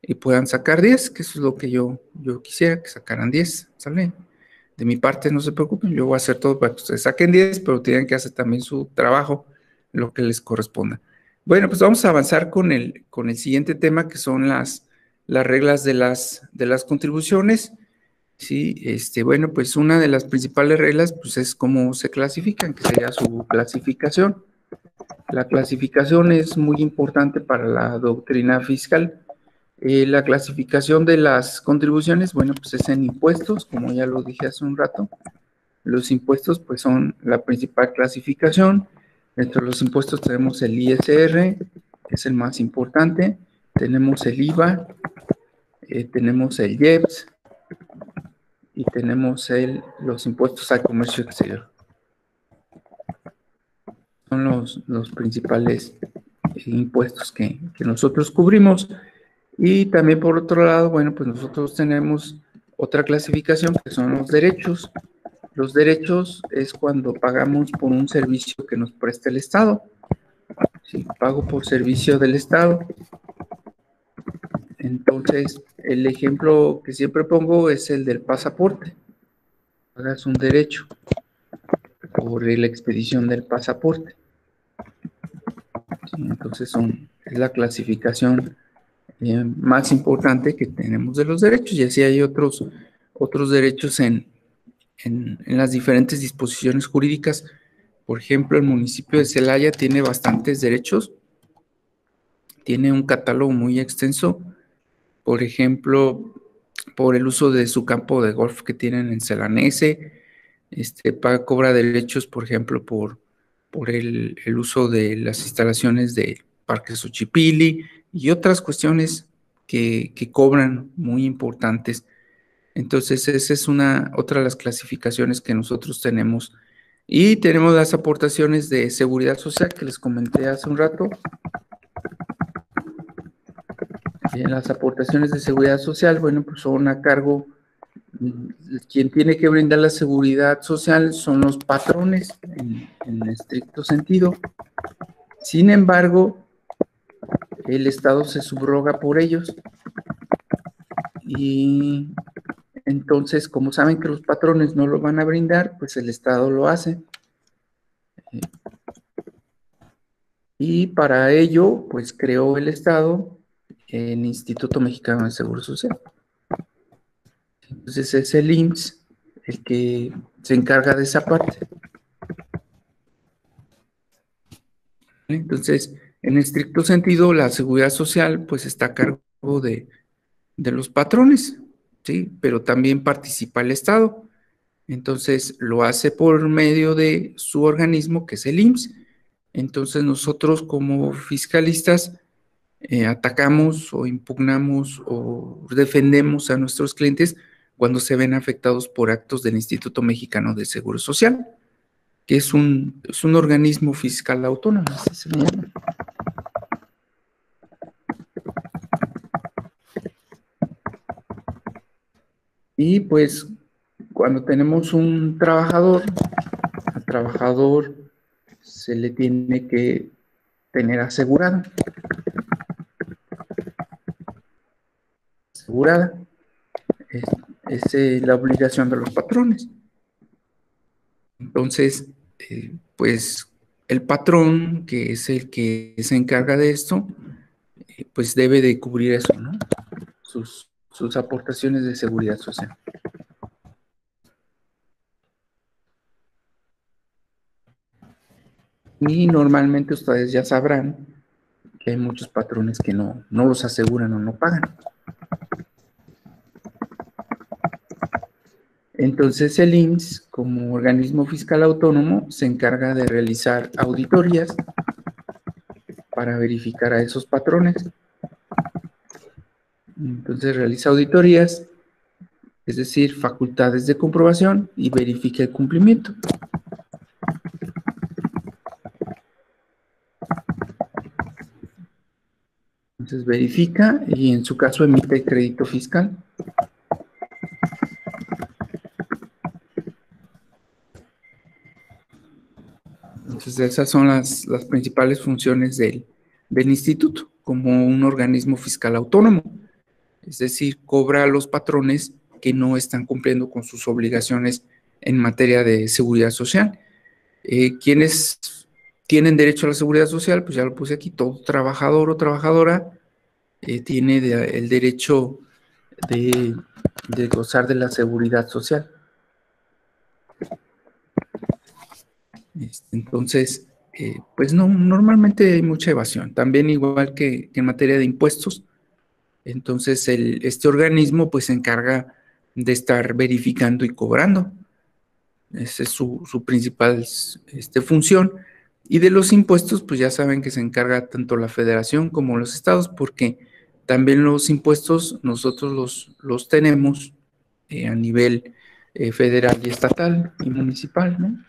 y puedan sacar 10, que eso es lo que yo quisiera, que sacaran 10, ¿sale? De mi parte, no se preocupen, yo voy a hacer todo para que ustedes saquen 10, pero tienen que hacer también su trabajo, lo que les corresponda. Bueno, pues vamos a avanzar con el siguiente tema, que son las reglas de las contribuciones. Sí, bueno, pues una de las principales reglas, pues es cómo se clasifican, que sería su clasificación. La clasificación es muy importante para la doctrina fiscal. La clasificación de las contribuciones, bueno, pues es en impuestos, como ya lo dije hace un rato. Los impuestos, pues son la principal clasificación. Dentro de los impuestos tenemos el ISR, que es el más importante. Tenemos el IVA, tenemos el IEPS y tenemos los impuestos al comercio exterior. Son los principales impuestos que nosotros cubrimos. Y también por otro lado, bueno, pues nosotros tenemos otra clasificación que son los derechos. Los derechos es cuando pagamos por un servicio que nos presta el Estado. Si pago por servicio del Estado, entonces el ejemplo que siempre pongo es el del pasaporte. Pagas un derecho por la expedición del pasaporte. Entonces es la clasificación más importante que tenemos de los derechos, y así hay otros derechos en las diferentes disposiciones jurídicas. Por ejemplo, el municipio de Celaya tiene bastantes derechos, tiene un catálogo muy extenso, por ejemplo, por el uso de su campo de golf que tienen en Celanese, cobra derechos, por ejemplo, por el uso de las instalaciones de Parque Xochipilli y otras cuestiones que cobran muy importantes. Entonces, esa es otra de las clasificaciones que nosotros tenemos. Y tenemos las aportaciones de seguridad social que les comenté hace un rato. Las aportaciones de seguridad social, bueno, pues son a cargo, quien tiene que brindar la seguridad social son los patrones en estricto sentido. Sin embargo, el Estado se subroga por ellos. Y entonces, como saben que los patrones no lo van a brindar, pues el Estado lo hace. Y para ello, pues creó el Estado el Instituto Mexicano de Seguro Social. Entonces es el IMSS el que se encarga de esa parte. Entonces, en estricto sentido, la seguridad social pues está a cargo de los patrones, ¿sí? Pero también participa el Estado. Entonces, lo hace por medio de su organismo, que es el IMSS. Entonces, nosotros como fiscalistas atacamos o impugnamos o defendemos a nuestros clientes cuando se ven afectados por actos del Instituto Mexicano de Seguro Social, que es un organismo fiscal autónomo, así se llama. Y pues cuando tenemos un trabajador, al trabajador se le tiene que tener asegurada. Es la obligación de los patrones. Entonces, pues el patrón, que es el que se encarga de esto, pues debe de cubrir eso, ¿no? Sus aportaciones de seguridad social. Y normalmente ustedes ya sabrán que hay muchos patrones que no los aseguran o no pagan. Entonces el IMSS, como organismo fiscal autónomo, se encarga de realizar auditorías para verificar a esos patrones. Entonces realiza auditorías, es decir, facultades de comprobación, y verifica el cumplimiento. Entonces verifica y en su caso emite el crédito fiscal. Entonces esas son las principales funciones del instituto como un organismo fiscal autónomo. es decir, cobra a los patrones que no están cumpliendo con sus obligaciones en materia de seguridad social. ¿Quiénes tienen derecho a la seguridad social? Pues ya lo puse aquí, todo trabajador o trabajadora tiene el derecho de gozar de la seguridad social. Entonces, pues no, normalmente hay mucha evasión, también igual que en materia de impuestos. Entonces, este organismo pues se encarga de estar verificando y cobrando. Esa es su principal función. Y de los impuestos, pues ya saben que se encarga tanto la federación como los estados, porque también los impuestos nosotros los tenemos a nivel federal y estatal y municipal, ¿no?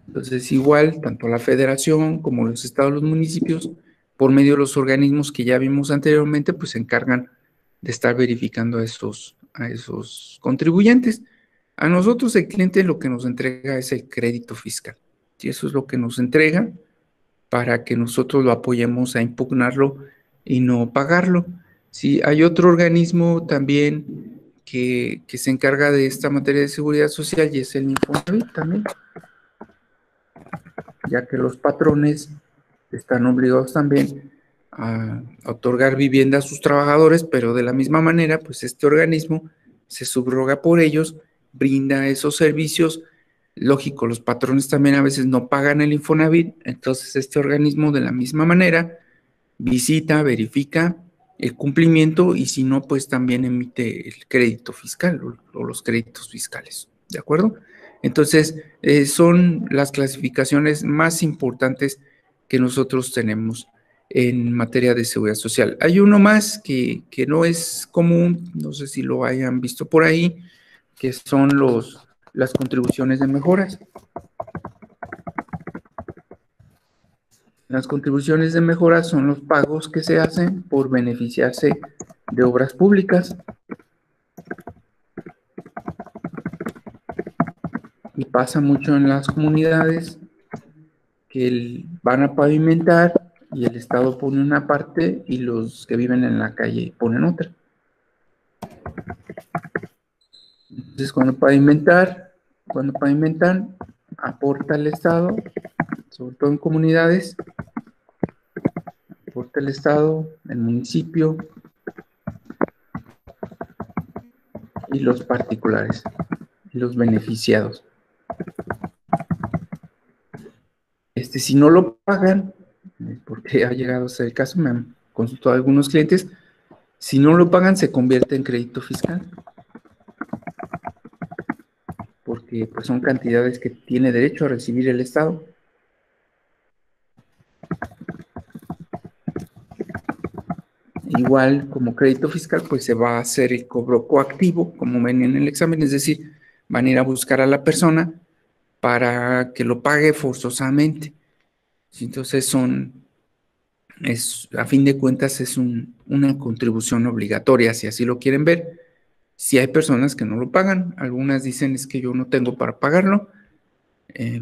Entonces, igual, tanto la federación como los estados, los municipios, por medio de los organismos que ya vimos anteriormente, pues se encargan de estar verificando a esos contribuyentes. A nosotros el cliente lo que nos entrega es el crédito fiscal. Y eso es lo que nos entrega para que nosotros lo apoyemos a impugnarlo y no pagarlo. Si hay otro organismo también que se encarga de esta materia de seguridad social y es el Infonavit también, ya que los patrones están obligados también a otorgar vivienda a sus trabajadores, pero de la misma manera, pues este organismo se subroga por ellos, brinda esos servicios. Lógico, los patrones también a veces no pagan el Infonavit, entonces este organismo de la misma manera visita, verifica el cumplimiento y si no, pues también emite el crédito fiscal o los créditos fiscales, ¿de acuerdo? Entonces, son las clasificaciones más importantes que nosotros tenemos en materia de seguridad social. Hay uno más que no es común, no sé si lo hayan visto por ahí, que son las contribuciones de mejoras. Las contribuciones de mejora son los pagos que se hacen por beneficiarse de obras públicas. Y pasa mucho en las comunidades que van a pavimentar y el Estado pone una parte y los que viven en la calle ponen otra. Entonces, cuando pavimentan, aporta el Estado, sobre todo en comunidades, aporta el Estado, el municipio y los particulares, y los beneficiados. Si no lo pagan, porque ha llegado a ser el caso, me han consultado algunos clientes, si no lo pagan se convierte en crédito fiscal, porque pues son cantidades que tiene derecho a recibir el Estado. Igual como crédito fiscal, pues se va a hacer el cobro coactivo, como ven en el examen, es decir, van a ir a buscar a la persona para que lo pague forzosamente. Entonces a fin de cuentas es una contribución obligatoria, si así lo quieren ver. Si hay personas que no lo pagan, algunas dicen es que yo no tengo para pagarlo,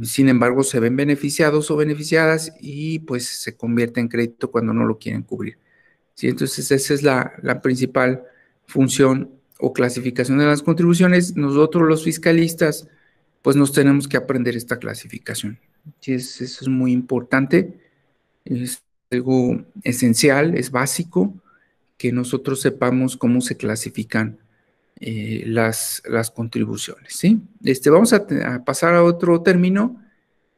sin embargo se ven beneficiados o beneficiadas y pues se convierte en crédito cuando no lo quieren cubrir. ¿Sí? Entonces esa es la principal función o clasificación de las contribuciones. Nosotros los fiscalistas pues nos tenemos que aprender esta clasificación. ¿Sí? Eso es muy importante, es algo esencial, es básico que nosotros sepamos cómo se clasifican las contribuciones, ¿sí? Vamos a pasar a otro término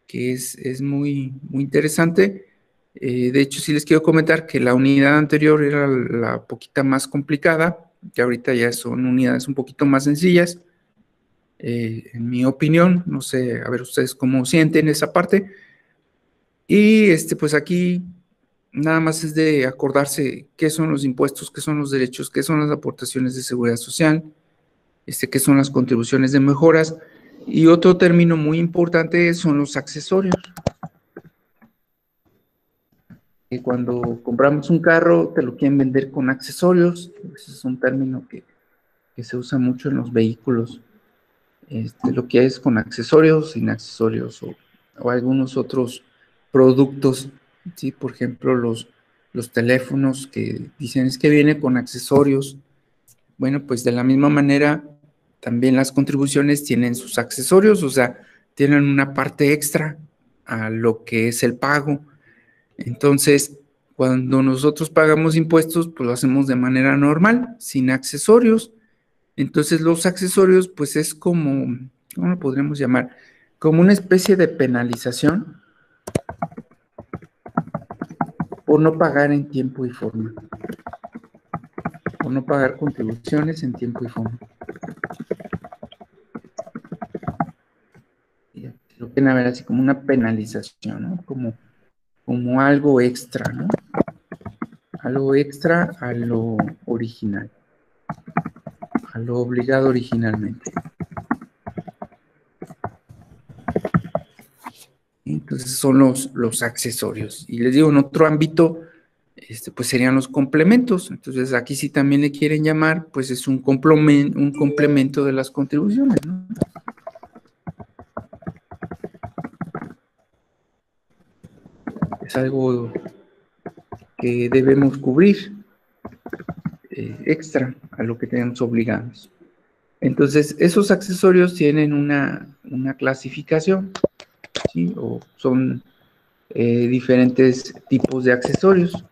que es muy, muy interesante. De hecho, sí les quiero comentar que la unidad anterior era la poquita más complicada, que ahorita ya son unidades un poquito más sencillas. En mi opinión, no sé, a ver ustedes cómo sienten esa parte. Y pues aquí nada más es de acordarse qué son los impuestos, qué son los derechos, qué son las aportaciones de seguridad social, qué son las contribuciones de mejoras. Y otro término muy importante son los accesorios. Que cuando compramos un carro te lo quieren vender con accesorios. Ese es un término que se usa mucho en los vehículos. Lo que es con accesorios, sin accesorios, o algunos otros productos, ¿sí? Por ejemplo, los teléfonos que dicen es que viene con accesorios. Bueno, pues de la misma manera, también las contribuciones tienen sus accesorios, o sea, tienen una parte extra a lo que es el pago. Entonces, cuando nosotros pagamos impuestos, pues lo hacemos de manera normal, sin accesorios. Entonces, los accesorios, pues es como, ¿cómo lo podríamos llamar? Como una especie de penalización por no pagar en tiempo y forma, por no pagar contribuciones en tiempo y forma. Lo pueden ver así como una penalización, ¿no? Como algo extra, ¿no? Algo extra a lo original, a lo obligado originalmente. Entonces son los accesorios. Y les digo, en otro ámbito, pues serían los complementos. Entonces aquí sí también le quieren llamar, pues es un complemento de las contribuciones, ¿no? Es algo que debemos cubrir extra a lo que tenemos obligados. Entonces, esos accesorios tienen una clasificación, ¿sí? O son diferentes tipos de accesorios.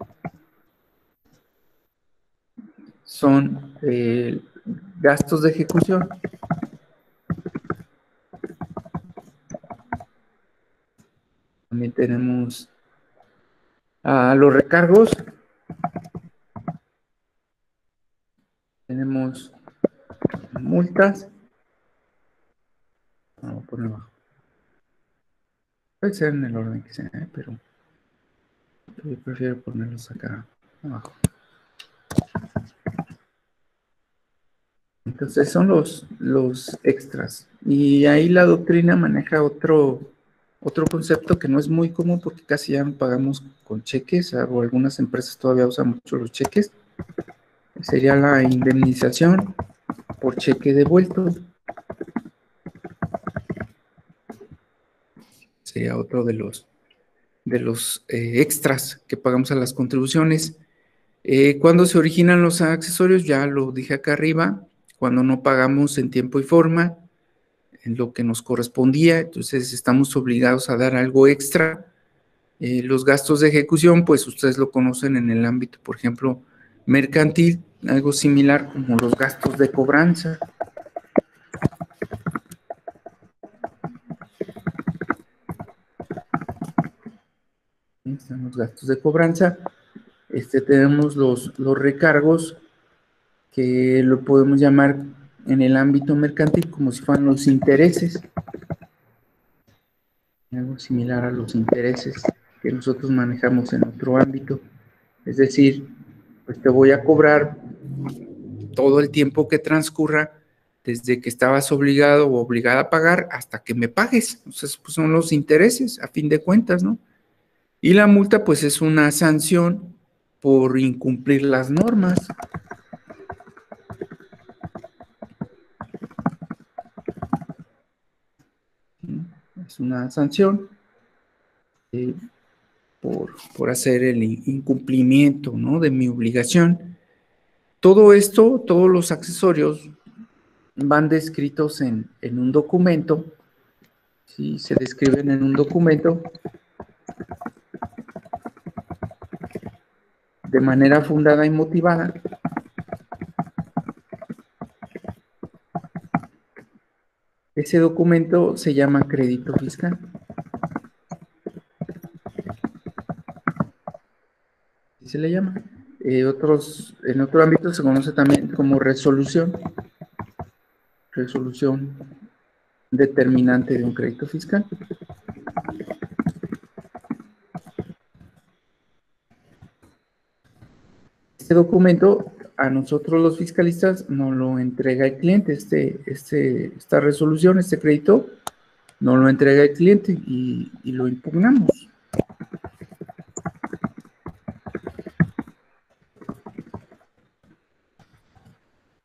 Son gastos de ejecución. También tenemos los recargos. Tenemos multas. Vamos a poner abajo. Puede ser en el orden que sea, pero yo prefiero ponerlos acá abajo. Entonces son los extras. Y ahí la doctrina maneja otro concepto que no es muy común porque casi ya no pagamos con cheques, o algunas empresas todavía usan mucho los cheques. Sería la indemnización por cheque devuelto. Sería otro de los extras que pagamos a las contribuciones. Cuando se originan los accesorios, ya lo dije acá arriba, cuando no pagamos en tiempo y forma, en lo que nos correspondía, entonces estamos obligados a dar algo extra. Los gastos de ejecución, pues ustedes lo conocen en el ámbito, por ejemplo, mercantil, algo similar como los gastos de cobranza. Están los gastos de cobranza. Tenemos los recargos, que lo podemos llamar en el ámbito mercantil como si fueran los intereses. Algo similar a los intereses que nosotros manejamos en otro ámbito. Es decir, pues te voy a cobrar todo el tiempo que transcurra desde que estabas obligado o obligada a pagar hasta que me pagues. Entonces, pues son los intereses, a fin de cuentas, ¿no? Y la multa, pues es una sanción por incumplir las normas. Es una sanción por hacer el incumplimiento, ¿no?, de mi obligación. Todo esto, todos los accesorios van descritos en un documento, ¿sí? Se describen en un documento de manera fundada y motivada. Ese documento se llama crédito fiscal. Así se le llama. En otro ámbito se conoce también como resolución determinante de un crédito fiscal. Este documento a nosotros los fiscalistas nos lo entrega el cliente, esta resolución, este crédito, nos lo entrega el cliente y lo impugnamos.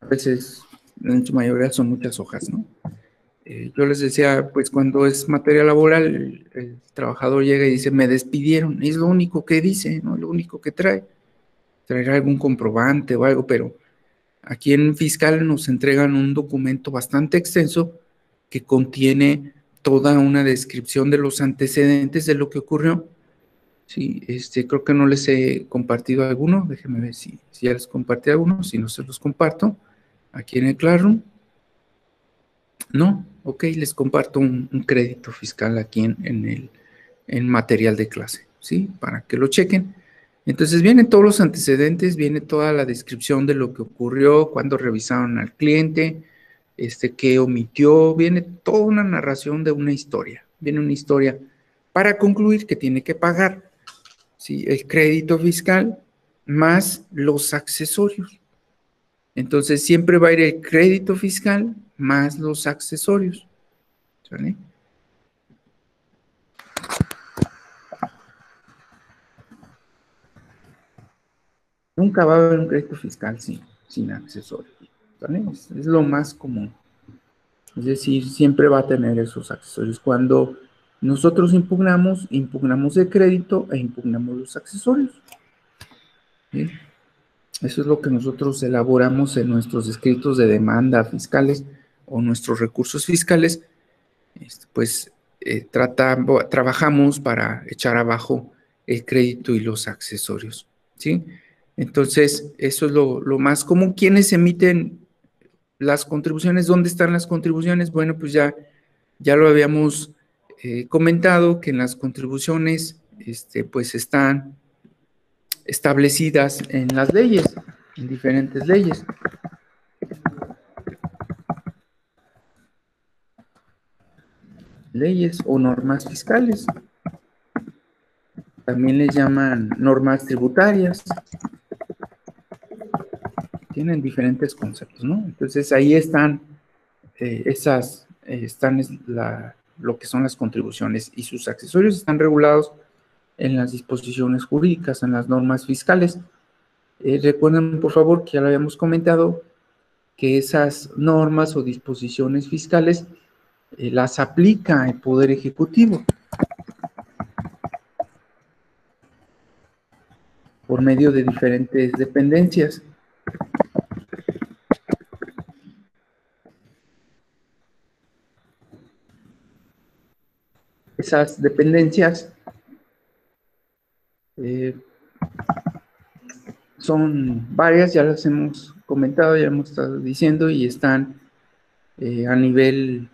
A veces, en su mayoría son muchas hojas, ¿no? Yo les decía, pues cuando es materia laboral, el trabajador llega y dice, me despidieron, es lo único que dice, ¿no? Lo único que trae. Traerá algún comprobante o algo, pero aquí en fiscal nos entregan un documento bastante extenso que contiene toda una descripción de los antecedentes de lo que ocurrió. Sí, creo que no les he compartido alguno, déjenme ver si ya les compartí alguno, si no se los comparto, aquí en el Classroom. No, ok, les comparto un crédito fiscal aquí en material de clase, ¿sí? Para que lo chequen. Entonces vienen todos los antecedentes, viene toda la descripción de lo que ocurrió, cuando revisaron al cliente, qué omitió, viene toda una narración de una historia, viene una historia para concluir que tiene que pagar, ¿sí? El crédito fiscal más los accesorios. Entonces siempre va a ir el crédito fiscal más los accesorios, ¿sale? Nunca va a haber un crédito fiscal sin accesorios, ¿vale? Es lo más común. Es decir, siempre va a tener esos accesorios. Cuando nosotros impugnamos el crédito e impugnamos los accesorios, ¿sí? Eso es lo que nosotros elaboramos en nuestros escritos de demanda fiscales o nuestros recursos fiscales. Pues trabajamos para echar abajo el crédito y los accesorios, ¿sí? Entonces, eso es lo más común. ¿Quiénes emiten las contribuciones? ¿Dónde están las contribuciones? Bueno, pues ya lo habíamos comentado, que en las contribuciones pues están establecidas en las leyes, en diferentes leyes. Leyes o normas fiscales. También les llaman normas tributarias. Tienen diferentes conceptos, ¿no? Entonces ahí están lo que son las contribuciones y sus accesorios están regulados en las disposiciones jurídicas, en las normas fiscales. Recuerden, por favor, que ya lo habíamos comentado, que esas normas o disposiciones fiscales las aplica el Poder Ejecutivo por medio de diferentes dependencias. Esas dependencias son varias, ya las hemos comentado, ya hemos estado diciendo, y están a nivel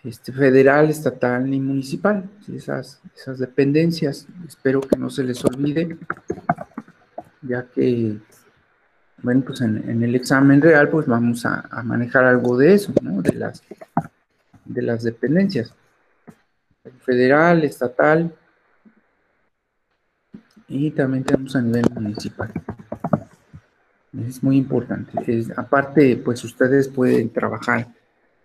federal, estatal y municipal. Esas dependencias, espero que no se les olvide, ya que, bueno, pues en el examen real, pues vamos a manejar algo de eso, ¿no? De las dependencias. Federal, estatal, y también tenemos a nivel municipal. Es muy importante. Aparte, pues ustedes pueden trabajar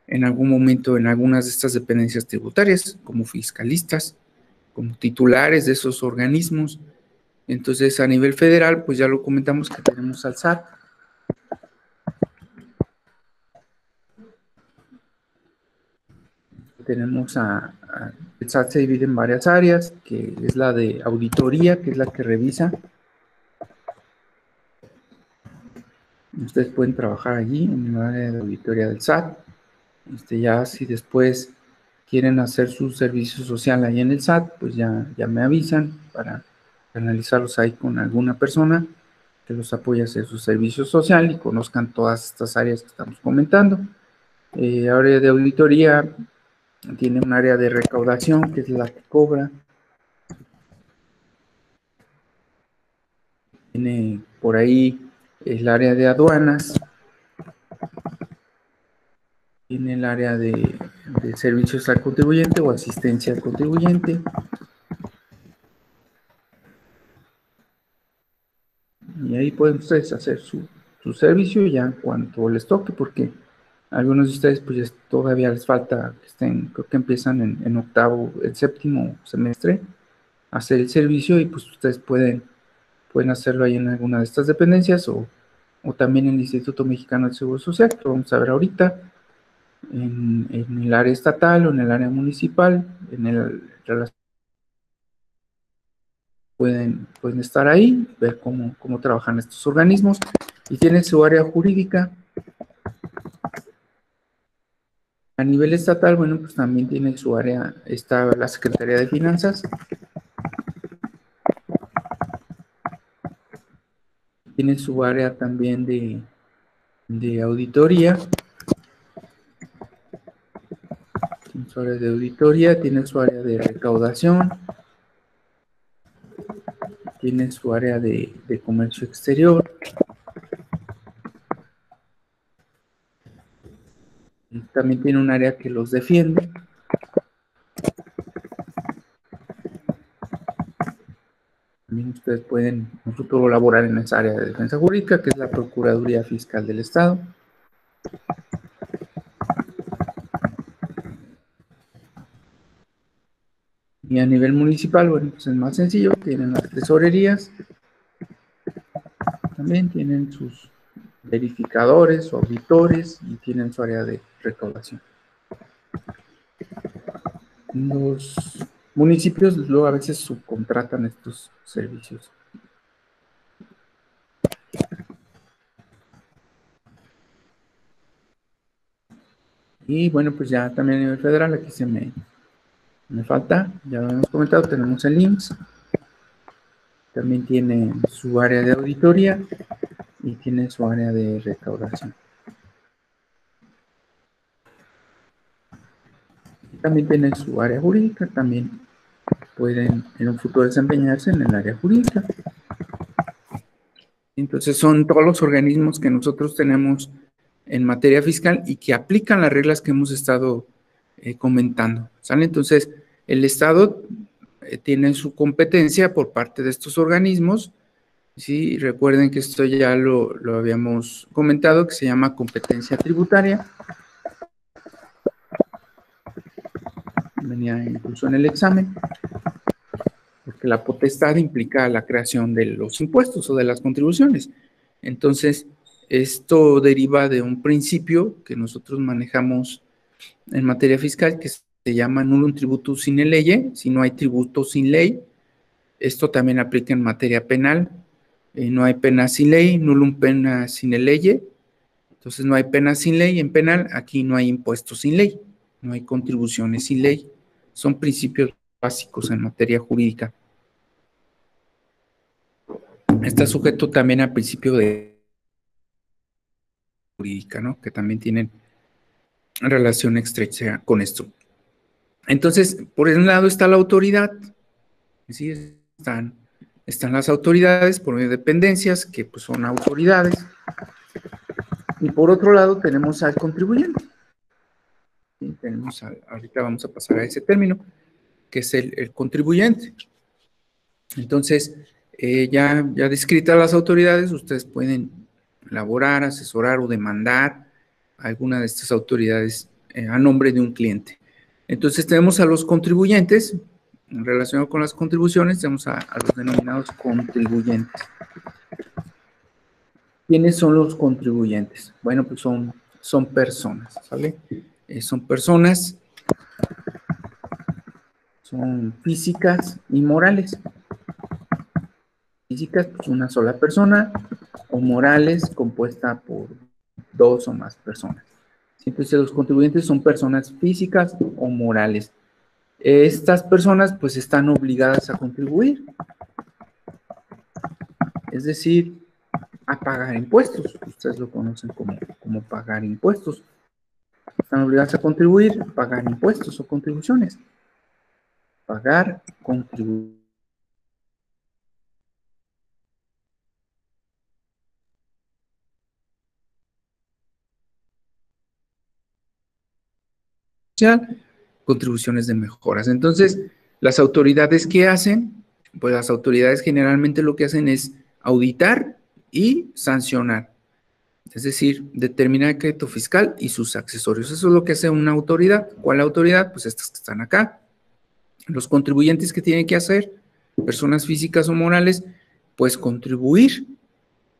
en algún momento en algunas de estas dependencias tributarias, como fiscalistas, como titulares de esos organismos. Entonces, a nivel federal, pues ya lo comentamos que tenemos al SAT. Tenemos el SAT se divide en varias áreas, que es la de auditoría, que es la que revisa. Ustedes pueden trabajar allí en el área de auditoría del SAT. Ya si después quieren hacer su servicio social ahí en el SAT, pues ya me avisan para analizarlos ahí con alguna persona que los apoye a hacer su servicio social y conozcan todas estas áreas que estamos comentando. Área de auditoría tiene un área de recaudación, que es la que cobra. Tiene por ahí el área de aduanas. Tiene el área de servicios al contribuyente o asistencia al contribuyente. Y ahí pueden ustedes hacer su servicio ya en cuanto les toque, porque algunos de ustedes pues todavía les falta que estén, creo que empiezan en octavo, el séptimo semestre, a hacer el servicio, y pues ustedes pueden hacerlo ahí en alguna de estas dependencias o también en el Instituto Mexicano del Seguro Social, que vamos a ver ahorita. en el área estatal o en el área municipal, pueden estar ahí, ver cómo trabajan estos organismos, y tienen su área jurídica. A nivel estatal, bueno, pues también tiene su área, está la Secretaría de Finanzas, tiene su área también de auditoría, tiene su área de auditoría, tiene su área de recaudación, tiene su área de comercio exterior, y también tiene un área que los defiende. También ustedes pueden en un futuro laborar en esa área de defensa jurídica, que es la Procuraduría Fiscal del Estado. Y a nivel municipal, bueno, pues es más sencillo, tienen las tesorerías, también tienen sus verificadores o auditores y tienen su área de recaudación. Los municipios luego a veces subcontratan estos servicios. Y bueno, pues ya también a nivel federal, aquí me falta, ya lo hemos comentado, tenemos el IMSS, también tiene su área de auditoría y tiene su área de recaudación. También tienen su área jurídica, también pueden en un futuro desempeñarse en el área jurídica. Entonces son todos los organismos que nosotros tenemos en materia fiscal y que aplican las reglas que hemos estado comentando, ¿sale? Entonces, el Estado tiene su competencia por parte de estos organismos, ¿sí? Recuerden que esto ya lo habíamos comentado, que se llama competencia tributaria. Venía incluso en el examen, porque la potestad implica la creación de los impuestos o de las contribuciones. Entonces, esto deriva de un principio que nosotros manejamos en materia fiscal que se llama nullum tributus sine lege, si no hay tributo sin ley. Esto también aplica en materia penal. No hay pena sin ley, nullum pena sine lege. Entonces no hay pena sin ley en penal, aquí no hay impuestos sin ley, no hay contribuciones sin ley. Son principios básicos en materia jurídica. Está sujeto también al principio de jurídica, ¿no? Que también tienen relación estrecha con esto. Entonces, por un lado está la autoridad, ¿sí? Están las autoridades por medio de dependencias, que pues son autoridades, y por otro lado tenemos al contribuyente. ¿Sí? Ahorita vamos a pasar a ese término, que es el contribuyente. Entonces, ya descritas las autoridades, ustedes pueden elaborar, asesorar o demandar a alguna de estas autoridades a nombre de un cliente. Entonces, tenemos a los contribuyentes, en relación con las contribuciones, tenemos a los denominados contribuyentes. ¿Quiénes son los contribuyentes? Bueno, pues son personas, ¿sale? Son personas, son físicas y morales. Físicas, pues una sola persona, o morales, compuesta por dos o más personas. Entonces, los contribuyentes son personas físicas o morales. Estas personas, pues, están obligadas a contribuir. Es decir, a pagar impuestos. Ustedes lo conocen como pagar impuestos. Están obligadas a contribuir, pagar impuestos o contribuciones. Pagar, contribuir. Contribuciones de mejoras. Entonces, las autoridades, ¿qué hacen? Pues las autoridades generalmente lo que hacen es auditar y sancionar. Es decir, determinar el crédito fiscal y sus accesorios. Eso es lo que hace una autoridad. ¿Cuál autoridad? Pues estas que están acá. Los contribuyentes, ¿qué tienen que hacer? Personas físicas o morales, pues contribuir,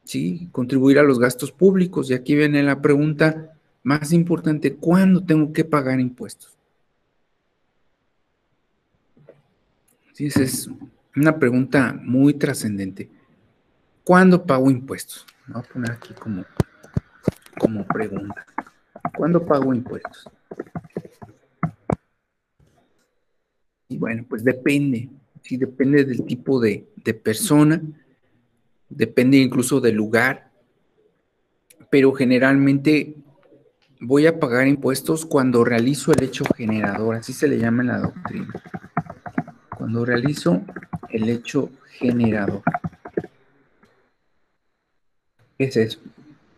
¿sí? Contribuir a los gastos públicos. Y aquí viene la pregunta, más importante, ¿cuándo tengo que pagar impuestos? Sí, esa es una pregunta muy trascendente. ¿Cuándo pago impuestos? Me voy a poner aquí como pregunta. ¿Cuándo pago impuestos? Y bueno, pues depende. Sí, depende del tipo de persona, depende incluso del lugar, pero generalmente voy a pagar impuestos cuando realizo el hecho generador, así se le llama en la doctrina. Cuando realizo el hecho generador. ¿Qué es eso?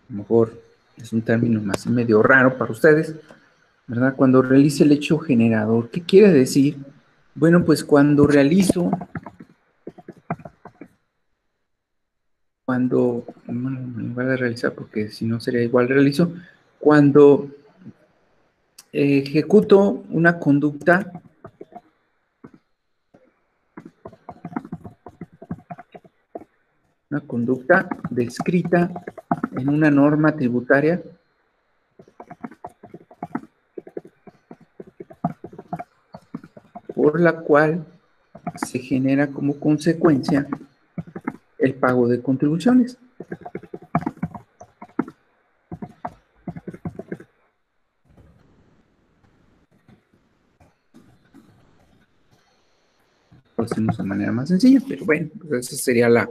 A lo mejor es un término más medio raro para ustedes, ¿verdad? Cuando realice el hecho generador, ¿qué quiere decir? Bueno, pues bueno, igual de realizar, porque si no sería igual realizo, cuando ejecuto una conducta descrita en una norma tributaria por la cual se genera como consecuencia el pago de contribuciones. Lo hacemos de manera más sencilla, pero bueno, pues esa sería la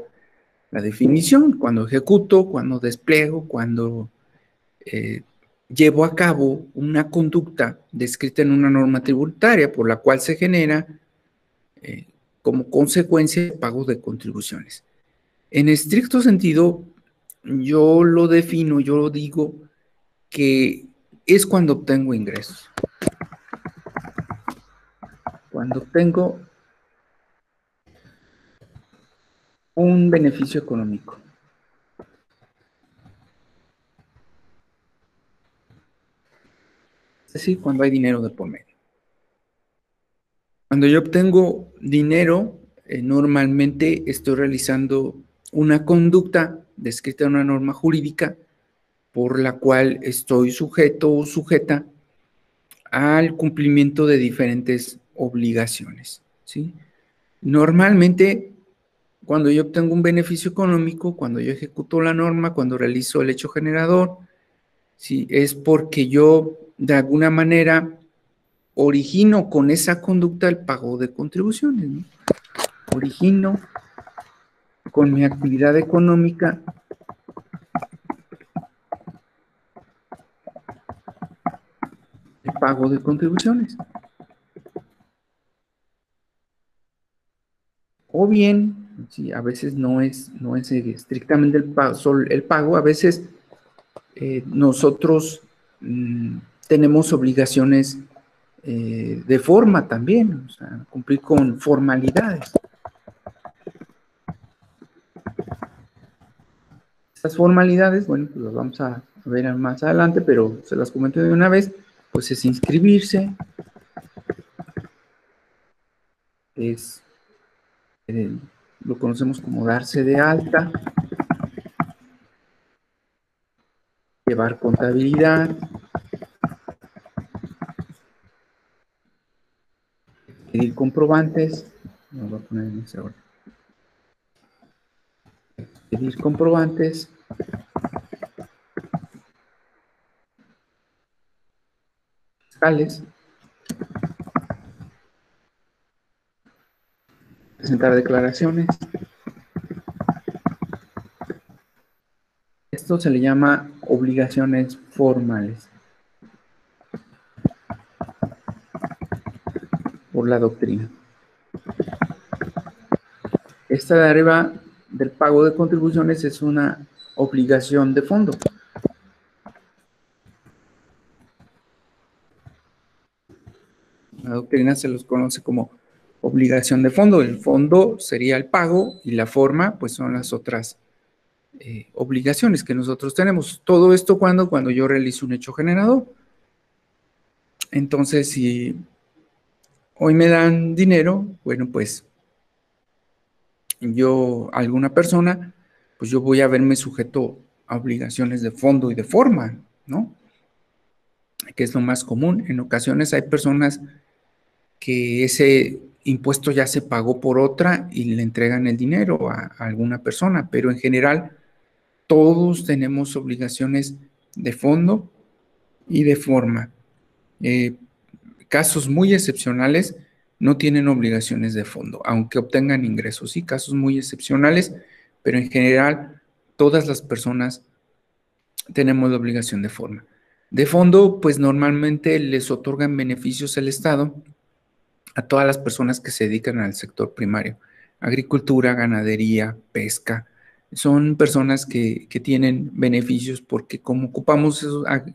definición. Cuando ejecuto, cuando despliego, cuando eh, llevo a cabo una conducta descrita en una norma tributaria por la cual se genera eh, como consecuencia el pago de contribuciones. En estricto sentido, yo lo defino, yo lo digo que es cuando obtengo ingresos. Cuando obtengo un beneficio económico. Es decir, cuando hay dinero de por medio. Cuando yo obtengo dinero, normalmente estoy realizando una conducta descrita en una norma jurídica por la cual estoy sujeto o sujeta al cumplimiento de diferentes obligaciones, ¿sí? Normalmente, cuando yo obtengo un beneficio económico, cuando yo ejecuto la norma, cuando realizo el hecho generador, ¿sí? Es porque yo, de alguna manera, origino con esa conducta el pago de contribuciones, ¿no? Origino con mi actividad económica el pago de contribuciones. O bien, sí, a veces no es estrictamente solo el pago, a veces nosotros tenemos obligaciones de forma también, o sea, cumplir con formalidades. Estas formalidades, bueno, pues las vamos a ver más adelante, pero se las comento de una vez, pues es inscribirse, es, eh, lo conocemos como darse de alta, llevar contabilidad, pedir comprobantes, nos voy a poner en ese orden, pedir comprobantes, fiscales, presentar declaraciones. Esto se le llama obligaciones formales por la doctrina. Esta de arriba del pago de contribuciones es una obligación de fondo. La doctrina se los conoce como obligación de fondo. El fondo sería el pago y la forma, pues son las otras obligaciones que nosotros tenemos. Todo esto cuando yo realizo un hecho generador. Entonces, si hoy me dan dinero, bueno, pues alguna persona, pues yo voy a verme sujeto a obligaciones de fondo y de forma, ¿no? que es lo más común. En ocasiones hay personas que ese impuesto ya se pagó por otra y le entregan el dinero a alguna persona, pero en general todos tenemos obligaciones de fondo y de forma. Casos muy excepcionales no tienen obligaciones de fondo, aunque obtengan ingresos, sí, casos muy excepcionales, pero en general todas las personas tenemos la obligación de forma. De fondo, pues normalmente les otorgan beneficios el Estado a todas las personas que se dedican al sector primario, agricultura, ganadería, pesca. Son personas que tienen beneficios porque como ocupamos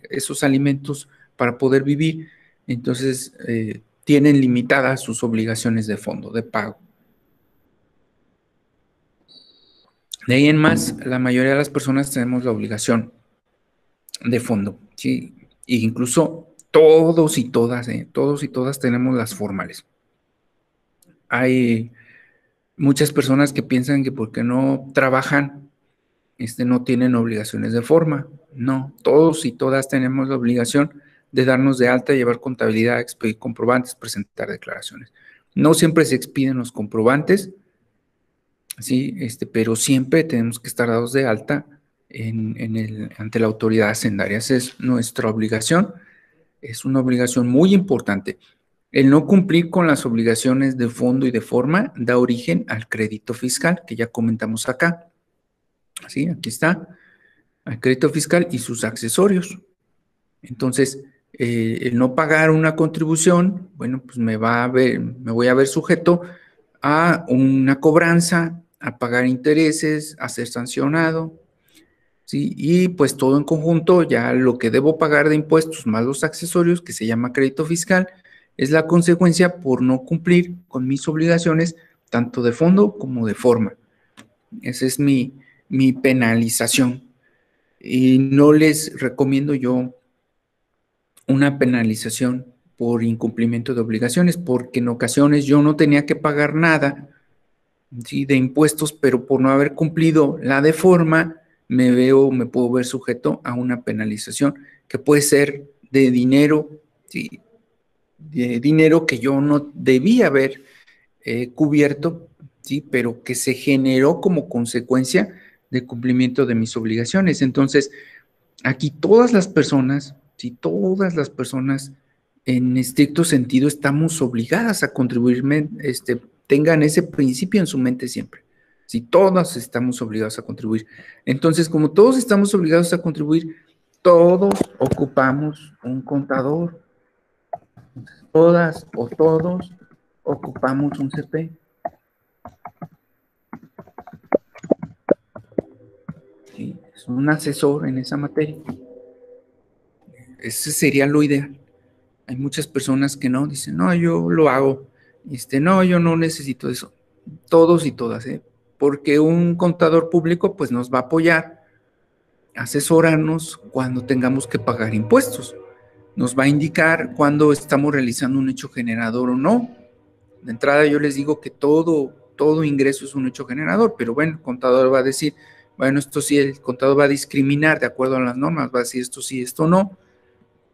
esos alimentos para poder vivir, entonces tienen limitadas sus obligaciones de fondo, de pago. De ahí en más, la mayoría de las personas tenemos la obligación de fondo, ¿sí? E incluso todos y todas tenemos las formales. Hay muchas personas que piensan que porque no trabajan, no tienen obligaciones de forma. No, todos y todas tenemos la obligación de darnos de alta, llevar contabilidad, expedir comprobantes, presentar declaraciones. No siempre se expiden los comprobantes, sí, pero siempre tenemos que estar dados de alta ante la autoridad hacendaria. Esa es nuestra obligación, es una obligación muy importante. El no cumplir con las obligaciones de fondo y de forma da origen al crédito fiscal, que ya comentamos acá. ¿Sí? Aquí está, al crédito fiscal y sus accesorios. Entonces, el no pagar una contribución, bueno, pues me voy a ver sujeto a una cobranza, a pagar intereses, a ser sancionado, ¿sí? Y pues todo en conjunto, ya lo que debo pagar de impuestos más los accesorios, que se llama crédito fiscal, es la consecuencia por no cumplir con mis obligaciones, tanto de fondo como de forma. Esa es mi penalización. Y no les recomiendo yo una penalización por incumplimiento de obligaciones, porque en ocasiones yo no tenía que pagar nada, ¿sí?, de impuestos, pero por no haber cumplido la de forma, me puedo ver sujeto a una penalización que puede ser de dinero, ¿sí?, de dinero que yo no debía haber cubierto, ¿sí?, pero que se generó como consecuencia de cumplimiento de mis obligaciones. Entonces, aquí todas las personas, ¿sí?, todas las personas en estricto sentido estamos obligadas a contribuir, tengan ese principio en su mente siempre. Si todas estamos obligados a contribuir. Entonces, como todos estamos obligados a contribuir, todos ocupamos un contador. Todas o todos ocupamos un CP. ¿Sí? Es un asesor en esa materia. Ese sería lo ideal. Hay muchas personas que no, dicen, no, yo lo hago. No, yo no necesito eso. Todos y todas, porque un contador público pues nos va a apoyar, asesorarnos cuando tengamos que pagar impuestos. Nos va a indicar cuando estamos realizando un hecho generador o no. De entrada yo les digo que todo ingreso es un hecho generador, pero bueno, el contador va a decir, bueno, esto sí, el contador va a discriminar de acuerdo a las normas, va a decir esto sí, esto no.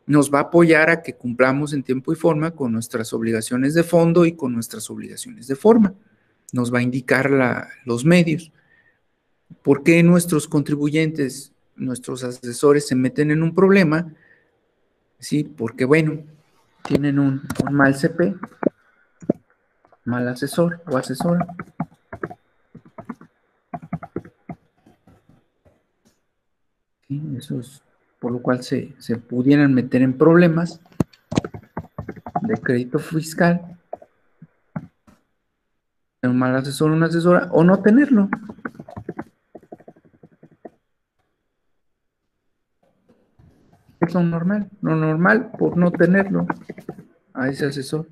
Nos va a apoyar a que cumplamos en tiempo y forma con nuestras obligaciones de fondo y con nuestras obligaciones de forma. Nos va a indicar los medios. ¿Por qué nuestros contribuyentes, nuestros asesores se meten en un problema? Sí, porque bueno, tienen un mal CP, mal asesor o asesora. ¿Sí? Eso es por lo cual se pudieran meter en problemas de crédito fiscal, un mal asesor o una asesora, o no tenerlo. Es lo normal por no tenerlo a ese asesor.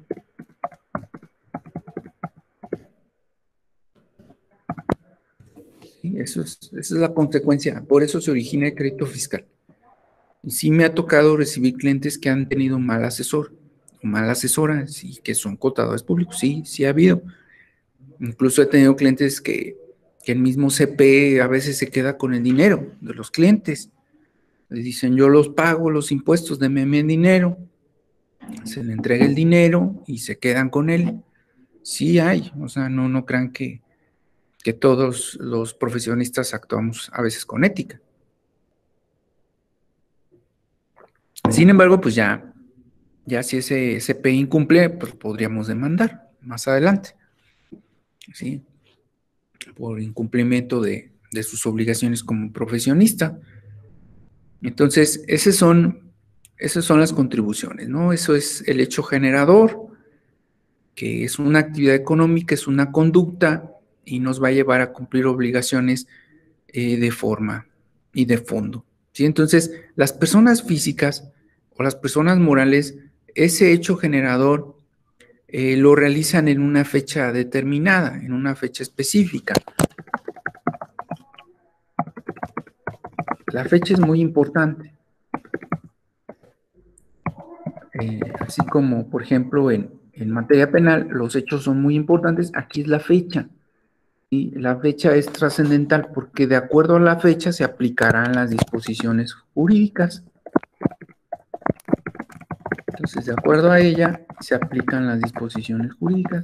Sí, esa es la consecuencia, por eso se origina el crédito fiscal. Y sí me ha tocado recibir clientes que han tenido mal asesor o mala asesora, sí, que son contadores públicos, sí ha habido. Incluso he tenido clientes que el mismo CP a veces se queda con el dinero de los clientes. Le dicen, yo los pago, los impuestos, denme dinero. Se le entrega el dinero y se quedan con él. Sí hay, o sea, no crean que todos los profesionistas actuamos a veces con ética. Sin embargo, pues ya si ese CPI incumple, pues podríamos demandar más adelante, ¿sí? Por incumplimiento de sus obligaciones como profesionista. Entonces, esas son las contribuciones, ¿no? Eso es el hecho generador, que es una actividad económica, es una conducta y nos va a llevar a cumplir obligaciones de forma y de fondo, ¿sí? Entonces, las personas físicas o las personas morales, ese hecho generador lo realizan en una fecha determinada, en una fecha específica. La fecha es muy importante. Así como, por ejemplo, en materia penal, los hechos son muy importantes, aquí es la fecha. Y la fecha es trascendental porque de acuerdo a la fecha se aplicarán las disposiciones jurídicas. Entonces, de acuerdo a ella, se aplican las disposiciones jurídicas.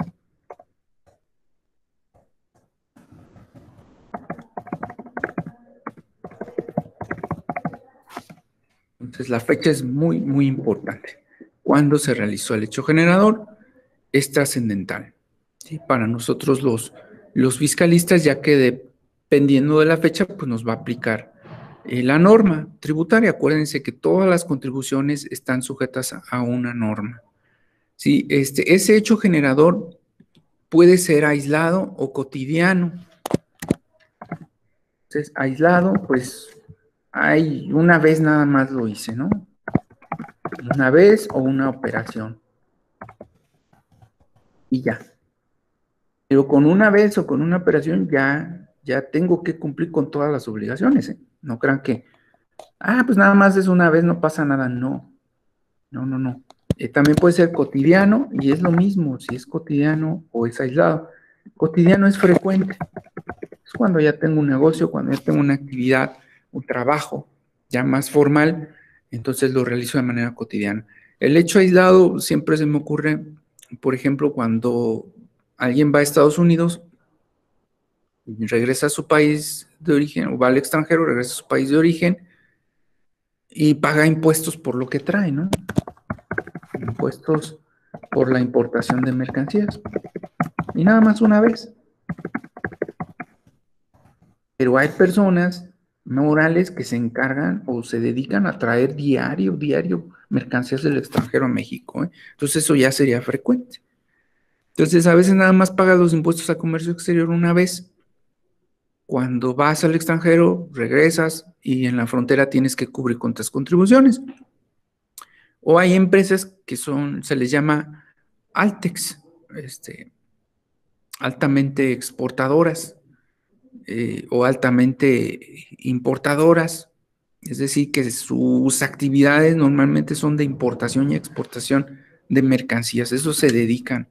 Entonces, la fecha es muy, muy importante. Cuando se realizó el hecho generador, es trascendental, ¿sí? Para nosotros los fiscalistas, ya que dependiendo de la fecha, pues nos va a aplicar la norma tributaria. Acuérdense que todas las contribuciones están sujetas a una norma. ¿Sí? Ese hecho generador puede ser aislado o cotidiano. Entonces, aislado, pues, una vez nada más lo hice, ¿no? Una vez o una operación. Y ya. Pero con una vez o con una operación ya tengo que cumplir con todas las obligaciones, ¿eh? No crean que, pues nada más es una vez, no pasa nada. No. También puede ser cotidiano y es lo mismo si es cotidiano o es aislado. Cotidiano es frecuente. Es cuando ya tengo un negocio, cuando ya tengo una actividad, un trabajo ya más formal, entonces lo realizo de manera cotidiana. El hecho aislado siempre se me ocurre, por ejemplo, cuando alguien va a Estados Unidos, regresa a su país de origen, o va al extranjero, regresa a su país de origen y paga impuestos por lo que trae, ¿no? Impuestos por la importación de mercancías. Y nada más una vez. Pero hay personas morales que se encargan o se dedican a traer diario mercancías del extranjero a México, ¿eh? Entonces eso ya sería frecuente. Entonces a veces nada más pagas los impuestos a comercio exterior una vez. Cuando vas al extranjero, regresas y en la frontera tienes que cubrir con tus contribuciones. O hay empresas que se les llama Altex, altamente exportadoras o altamente importadoras, es decir, que sus actividades normalmente son de importación y exportación de mercancías, eso se dedican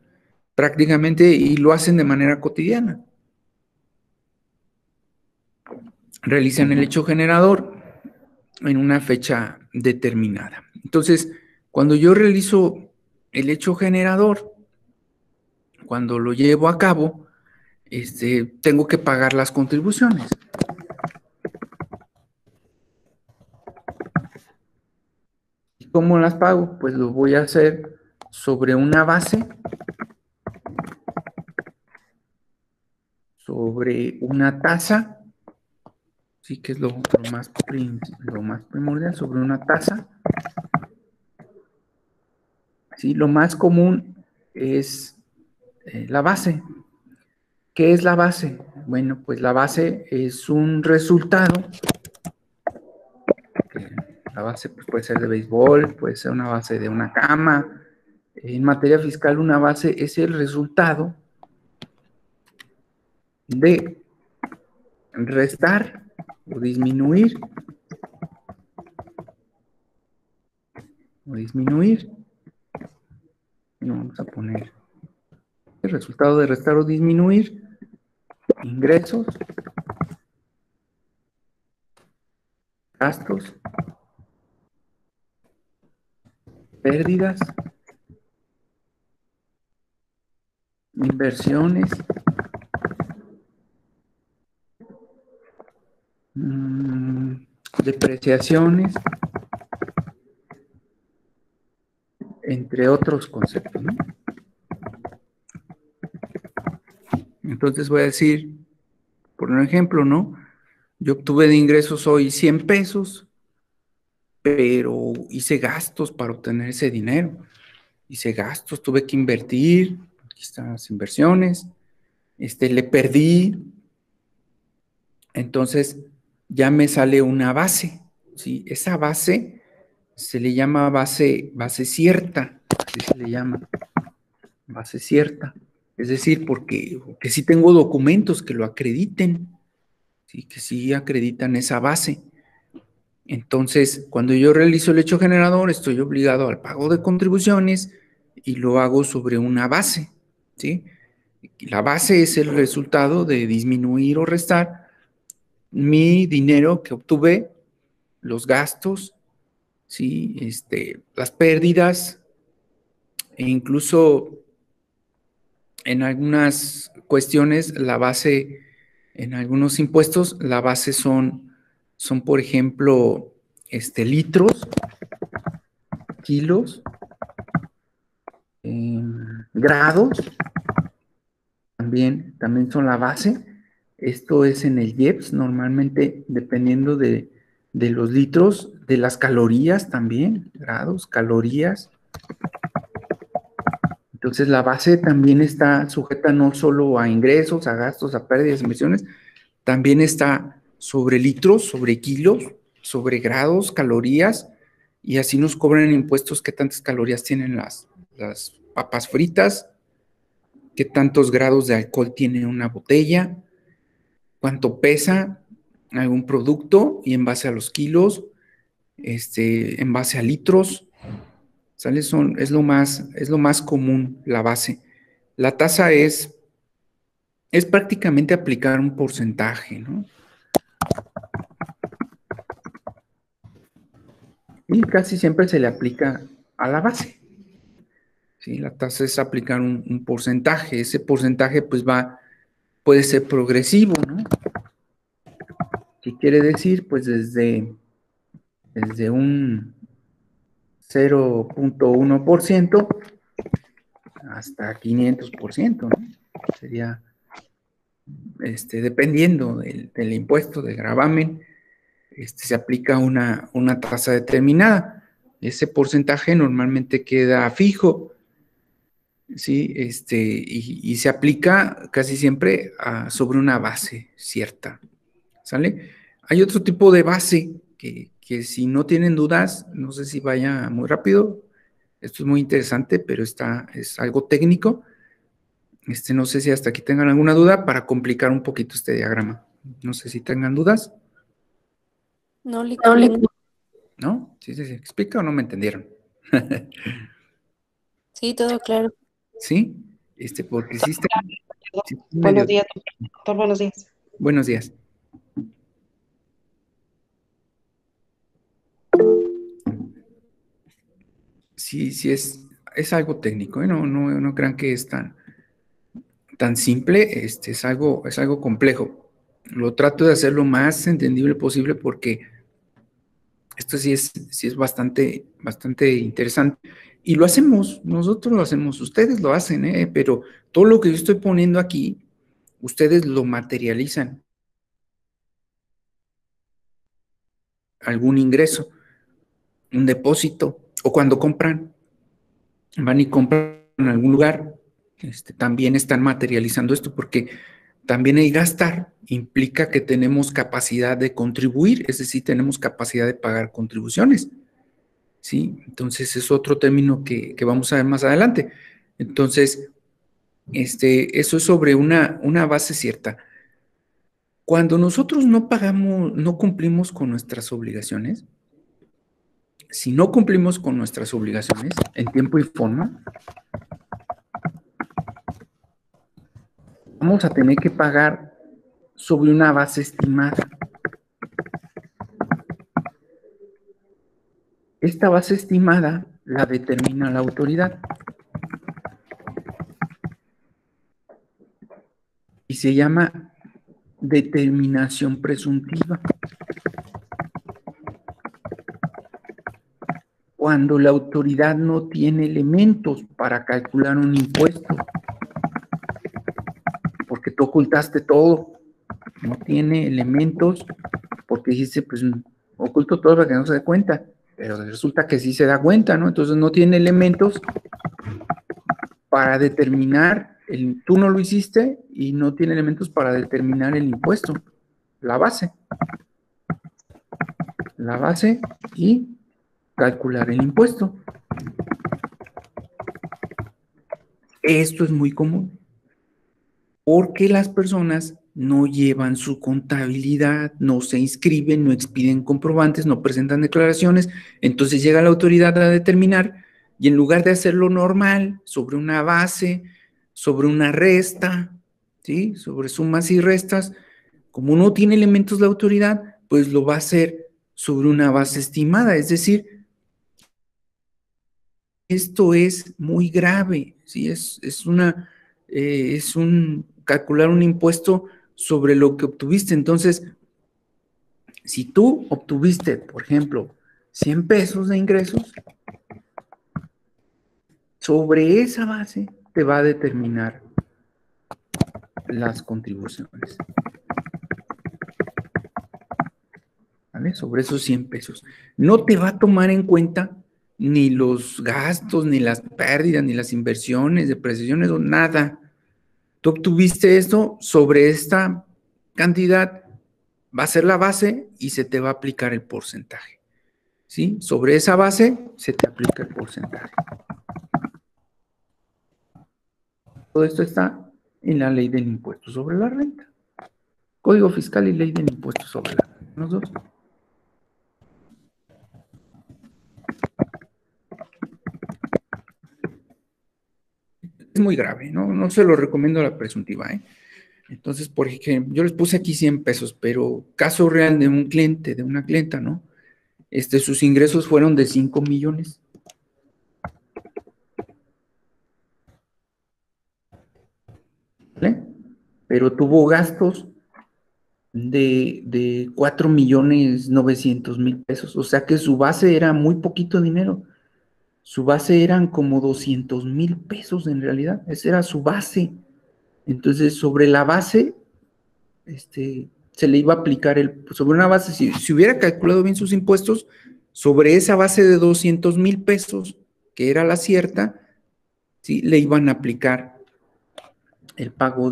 prácticamente y lo hacen de manera cotidiana. Realizan el hecho generador en una fecha determinada. Entonces, cuando yo realizo el hecho generador, cuando lo llevo a cabo, tengo que pagar las contribuciones. ¿Y cómo las pago? Pues lo voy a hacer sobre una base, sobre una tasa, sí que es lo más primordial, sobre una tasa. Sí, lo más común es la base. ¿Qué es la base? Bueno, pues la base es un resultado. La base pues, puede ser de béisbol, puede ser una base de una cama. En materia fiscal, una base es el resultado de restar o disminuir. Vamos a poner el resultado de restar o disminuir ingresos, gastos pérdidas, inversiones, depreciaciones, entre otros conceptos, ¿no? Entonces voy a decir, por un ejemplo, ¿no? Yo obtuve de ingresos hoy 100 pesos, pero hice gastos para obtener ese dinero. Hice gastos, tuve que invertir, aquí están las inversiones, le perdí, entonces ya me sale una base, ¿sí? Esa base se le llama base cierta, así se le llama, base cierta. Es decir, porque sí tengo documentos que lo acrediten, ¿sí? Que sí acreditan esa base. Entonces, cuando yo realizo el hecho generador, estoy obligado al pago de contribuciones y lo hago sobre una base, ¿sí? La base es el resultado de disminuir o restar mi dinero que obtuve, los gastos, ¿sí? Las pérdidas, e incluso en algunas cuestiones, la base, en algunos impuestos, la base son por ejemplo, litros, kilos, grados, también son la base. Esto es en el IEPS, normalmente dependiendo de los litros, de las calorías también, grados, calorías. Entonces la base también está sujeta no solo a ingresos, a gastos, a pérdidas, inversiones, también está sobre litros, sobre kilos, sobre grados, calorías, y así nos cobran impuestos qué tantas calorías tienen las papas fritas, qué tantos grados de alcohol tiene una botella, cuánto pesa algún producto, y en base a los kilos, en base a litros, ¿sale? Es lo más común, la base. La tasa es prácticamente aplicar un porcentaje, ¿no? Y casi siempre se le aplica a la base. ¿Sí? La tasa es aplicar un porcentaje. Ese porcentaje pues puede ser progresivo, ¿no? ¿Qué quiere decir? Pues desde un 0.1% hasta 500%, ¿no? Sería, dependiendo del impuesto, del gravamen, se aplica una tasa determinada. Ese porcentaje normalmente queda fijo, ¿sí? Y se aplica casi siempre sobre una base cierta, ¿sale? Hay otro tipo de base que si no tienen dudas, no sé si vaya muy rápido, esto es muy interesante, pero es algo técnico. No sé si hasta aquí tengan alguna duda para complicar un poquito este diagrama. No sé si tengan dudas. No le ¿No? ¿Sí se explica o no me entendieron? Sí, todo claro. ¿Sí? Porque sí está medio... Buenos días, doctor. Buenos días. Buenos días. Sí, es algo técnico, ¿eh? No crean que es tan simple, es algo complejo. Lo trato de hacer lo más entendible posible porque esto sí es bastante interesante. Y lo hacemos, nosotros lo hacemos, ustedes lo hacen, pero todo lo que yo estoy poniendo aquí, ustedes lo materializan. Algún ingreso, un depósito, o cuando compran, van y compran en algún lugar, también están materializando esto, porque también el gastar implica que tenemos capacidad de contribuir, es decir, tenemos capacidad de pagar contribuciones, ¿sí? Entonces es otro término que vamos a ver más adelante. Entonces, eso es sobre una base cierta. Cuando nosotros no pagamos, no cumplimos con nuestras obligaciones, si no cumplimos con nuestras obligaciones en tiempo y forma, vamos a tener que pagar sobre una base estimada. Esta base estimada la determina la autoridad. Y se llama determinación presuntiva. Cuando la autoridad no tiene elementos para calcular un impuesto, porque tú ocultaste todo, no tiene elementos, porque dijiste, pues oculto todo para que no se dé cuenta, pero resulta que sí se da cuenta, ¿no? Entonces no tiene elementos para determinar, tú no lo hiciste y no tiene elementos para determinar el impuesto, la base y calcular el impuesto. Esto es muy común, porque las personas no llevan su contabilidad, no se inscriben, no expiden comprobantes, no presentan declaraciones, entonces llega la autoridad a determinar y en lugar de hacerlo normal, sobre una base, sobre una resta, ¿sí? Sobre sumas y restas, como no tiene elementos la autoridad, pues lo va a hacer sobre una base estimada, es decir, esto es muy grave, ¿sí? Es calcular un impuesto sobre lo que obtuviste. Entonces, si tú obtuviste, por ejemplo, 100 pesos de ingresos, sobre esa base te va a determinar las contribuciones. ¿Vale? Sobre esos 100 pesos. No te va a tomar en cuenta ni los gastos, ni las pérdidas, ni las inversiones, depreciaciones, o nada. Tú obtuviste esto sobre esta cantidad, va a ser la base y se te va a aplicar el porcentaje. ¿Sí? Sobre esa base se te aplica el porcentaje. Todo esto está en la ley del impuesto sobre la renta. Código fiscal y ley del impuesto sobre la renta. Los dos. Es muy grave, ¿no? No se lo recomiendo a la presuntiva, ¿eh? Entonces, por ejemplo, yo les puse aquí 100 pesos, pero caso real de un cliente, de una clienta, ¿no? Sus ingresos fueron de 5 millones. ¿Vale? Pero tuvo gastos de 4,900,000 pesos. O sea que su base era muy poquito dinero. Su base eran como 200,000 pesos en realidad. Esa era su base. Entonces, sobre la base, se le iba a aplicar sobre una base, si hubiera calculado bien sus impuestos, sobre esa base de 200,000 pesos, que era la cierta, ¿sí? Le iban a aplicar el pago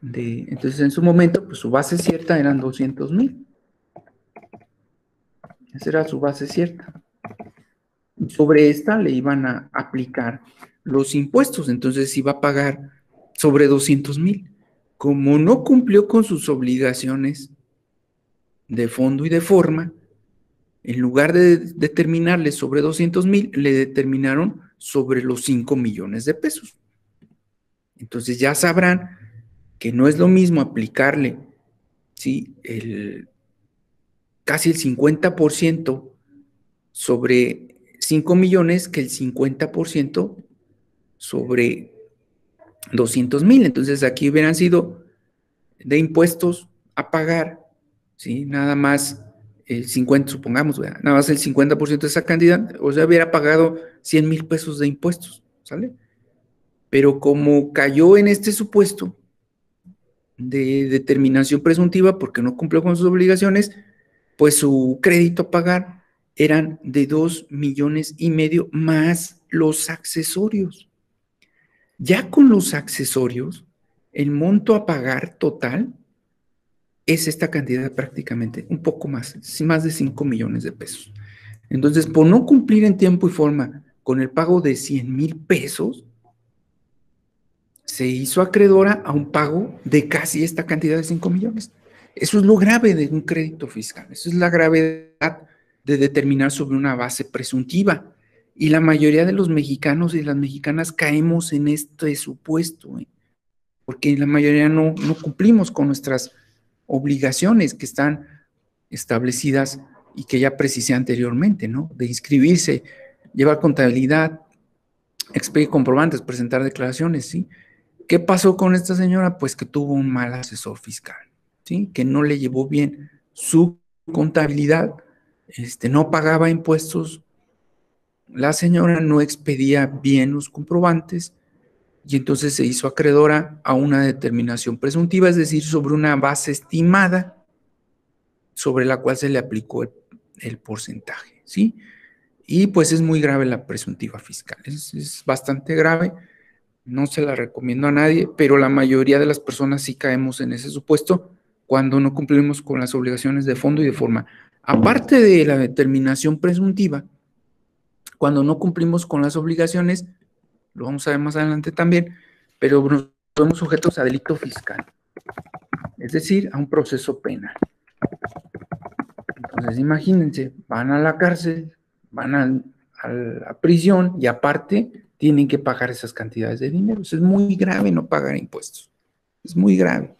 entonces en su momento, pues su base cierta eran 200,000. Esa era su base cierta. Sobre esta le iban a aplicar los impuestos, entonces iba a pagar sobre 200,000. Como no cumplió con sus obligaciones de fondo y de forma, en lugar de determinarle sobre 200,000, le determinaron sobre los 5 millones de pesos. Entonces ya sabrán que no es lo mismo aplicarle, ¿sí? Casi el 50% sobre 5 millones que el 50% sobre 200,000. Entonces aquí hubieran sido de impuestos a pagar, ¿sí? Nada más el 50, supongamos, ¿verdad? Nada más el 50% de esa cantidad, o sea, hubiera pagado 100,000 pesos de impuestos, ¿sale? Pero como cayó en este supuesto de determinación presuntiva porque no cumplió con sus obligaciones, pues su crédito a pagar eran de 2,5 millones más los accesorios. Ya con los accesorios, el monto a pagar total es esta cantidad prácticamente, un poco más de 5 millones de pesos. Entonces, por no cumplir en tiempo y forma con el pago de 100,000 pesos, se hizo acreedora a un pago de casi esta cantidad de 5 millones. Eso es lo grave de un crédito fiscal. Eso es la gravedad de determinar sobre una base presuntiva. Y la mayoría de los mexicanos y las mexicanas caemos en este supuesto, porque la mayoría no cumplimos con nuestras obligaciones que están establecidas y que ya precisé anteriormente, ¿no? De inscribirse llevar contabilidad, expedir comprobantes, presentar declaraciones, ¿sí? ¿Qué pasó con esta señora? Pues que tuvo un mal asesor fiscal, ¿sí? Que no le llevó bien su contabilidad, no pagaba impuestos, la señora no expedía bien los comprobantes y entonces se hizo acreedora a una determinación presuntiva, es decir, sobre una base estimada sobre la cual se le aplicó el porcentaje, ¿sí? Y pues es muy grave la presuntiva fiscal, es bastante grave. No se la recomiendo a nadie, pero la mayoría de las personas sí caemos en ese supuesto cuando no cumplimos con las obligaciones de fondo y de forma. Aparte de la determinación presuntiva, cuando no cumplimos con las obligaciones, lo vamos a ver más adelante también, pero nos somos sujetos a delito fiscal, es decir, a un proceso penal. Entonces, imagínense, van a la cárcel, van a la prisión y aparte tienen que pagar esas cantidades de dinero. Eso es muy grave no pagar impuestos. Es muy grave.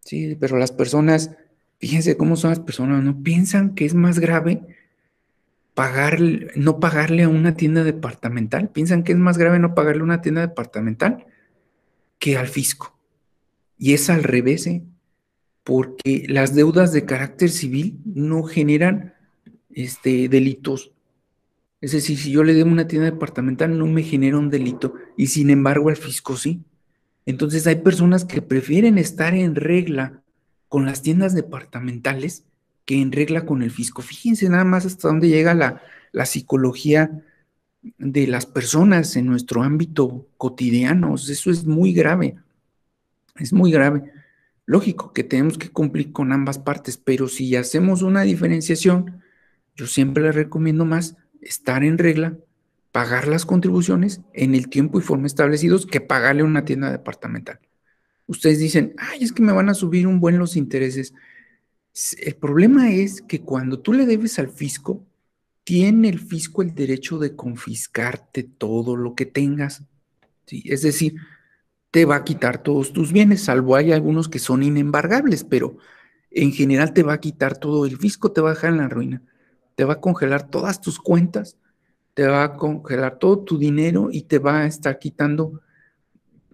Sí, pero las personas, fíjense cómo son las personas, ¿no? Piensan que es más grave no pagarle a una tienda departamental. Piensan que es más grave no pagarle a una tienda departamental que al fisco. Y es al revés, ¿eh? Porque las deudas de carácter civil no generan delitos. Es decir, si yo le debo una tienda departamental no me genera un delito y sin embargo al fisco sí. Entonces hay personas que prefieren estar en regla con las tiendas departamentales que en regla con el fisco. Fíjense nada más hasta dónde llega la psicología de las personas en nuestro ámbito cotidiano. Eso es muy grave, es muy grave. Lógico que tenemos que cumplir con ambas partes, pero si hacemos una diferenciación, yo siempre les recomiendo más estar en regla, pagar las contribuciones en el tiempo y forma establecidos que pagarle a una tienda departamental. Ustedes dicen, ay, es que me van a subir un buen los intereses. El problema es que cuando tú le debes al fisco, tiene el fisco el derecho de confiscarte todo lo que tengas, ¿sí? Es decir, te va a quitar todos tus bienes, salvo hay algunos que son inembargables, pero en general te va a quitar todo. El fisco te va a dejar en la ruina, te va a congelar todas tus cuentas, te va a congelar todo tu dinero y te va a estar quitando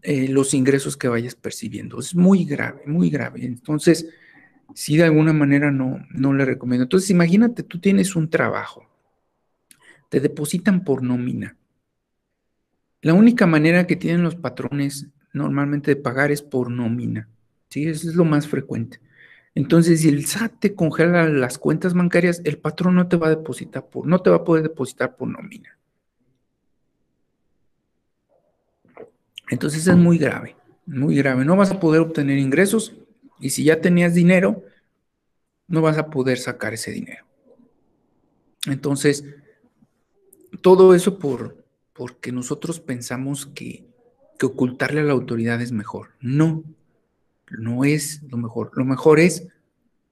los ingresos que vayas percibiendo. Es muy grave, muy grave. Entonces, sí, de alguna manera no le recomiendo. Entonces, imagínate, tú tienes un trabajo, te depositan por nómina. La única manera que tienen los patrones normalmente de pagar es por nómina, ¿sí? Eso es lo más frecuente. Entonces, si el SAT te congela las cuentas bancarias, el patrón no te va a depositar no te va a poder depositar por nómina. Entonces es muy grave, muy grave. No vas a poder obtener ingresos y si ya tenías dinero, no vas a poder sacar ese dinero. Entonces, todo eso porque nosotros pensamos que ocultarle a la autoridad es mejor. No, no es lo mejor. Lo mejor es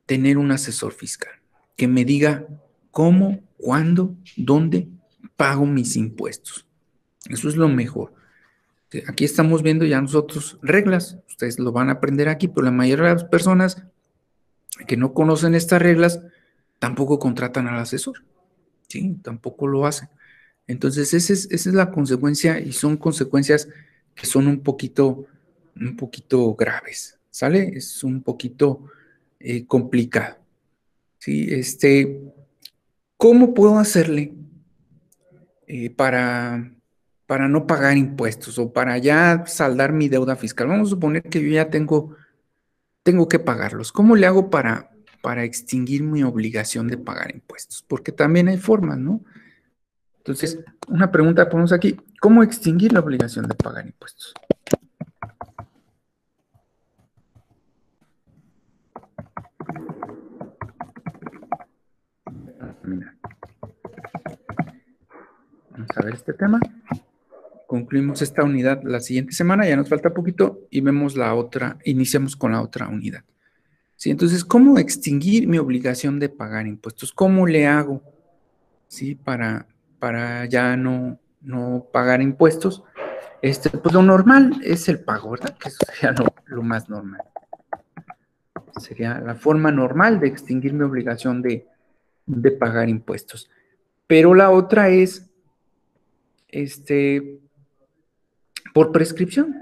tener un asesor fiscal que me diga cómo, cuándo, dónde pago mis impuestos. Eso es lo mejor. Aquí estamos viendo ya nosotros reglas, ustedes lo van a aprender aquí, pero la mayoría de las personas que no conocen estas reglas tampoco contratan al asesor, ¿sí? Tampoco lo hacen. Entonces, esa es la consecuencia y son consecuencias que son un poquito graves, ¿sale? Es un poquito complicado, ¿sí? ¿Cómo puedo hacerle para no pagar impuestos o para ya saldar mi deuda fiscal? Vamos a suponer que yo ya tengo que pagarlos. ¿Cómo le hago para extinguir mi obligación de pagar impuestos? Porque también hay formas, ¿no? Entonces, una pregunta ponemos aquí, ¿cómo extinguir la obligación de pagar impuestos? Mira, vamos a ver este tema. Concluimos esta unidad la siguiente semana, ya nos falta poquito y vemos la otra, iniciamos con la otra unidad. Sí, entonces, ¿cómo extinguir mi obligación de pagar impuestos? ¿Cómo le hago, sí, para ya no pagar impuestos? Pues lo normal es el pago, ¿verdad? Que eso sería lo más normal. Sería la forma normal de extinguir mi obligación de pagar impuestos. Pero la otra es por prescripción.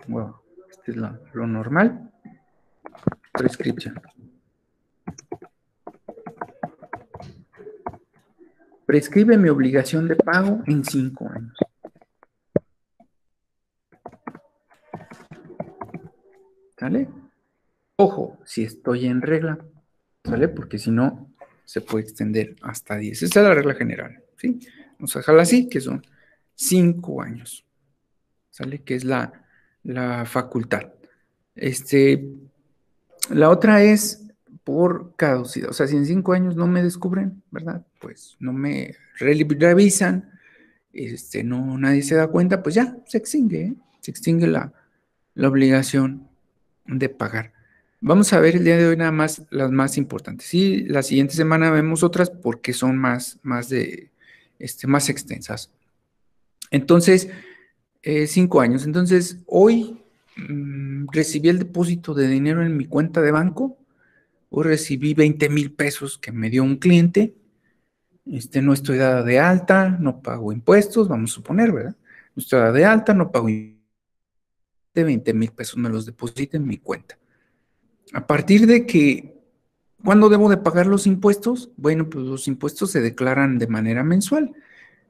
Bueno, este es lo normal. Prescripción. Prescribe mi obligación de pago en 5 años. ¿Sale? Ojo, si estoy en regla, ¿sale? Porque si no, se puede extender hasta 10. Esta es la regla general, ¿sí? Vamos a dejarla así, que son 5 años, ¿sale? Que es la facultad. La otra es por caducidad. O sea, si en 5 años no me descubren, ¿verdad? Pues no me revisan, no, nadie se da cuenta, pues ya, se extingue, ¿eh? Se extingue la obligación de pagar. Vamos a ver el día de hoy nada más las más importantes. Y la siguiente semana vemos otras porque son más extensas. Entonces, 5 años. Entonces, hoy recibí el depósito de dinero en mi cuenta de banco. Hoy recibí 20,000 pesos que me dio un cliente. No estoy dada de alta, no pago impuestos, vamos a suponer, ¿verdad? No estoy dada de alta, no pago impuestos. De 20,000 pesos me los deposita en mi cuenta. A partir de que, ¿cuándo debo de pagar los impuestos? Bueno, pues los impuestos se declaran de manera mensual.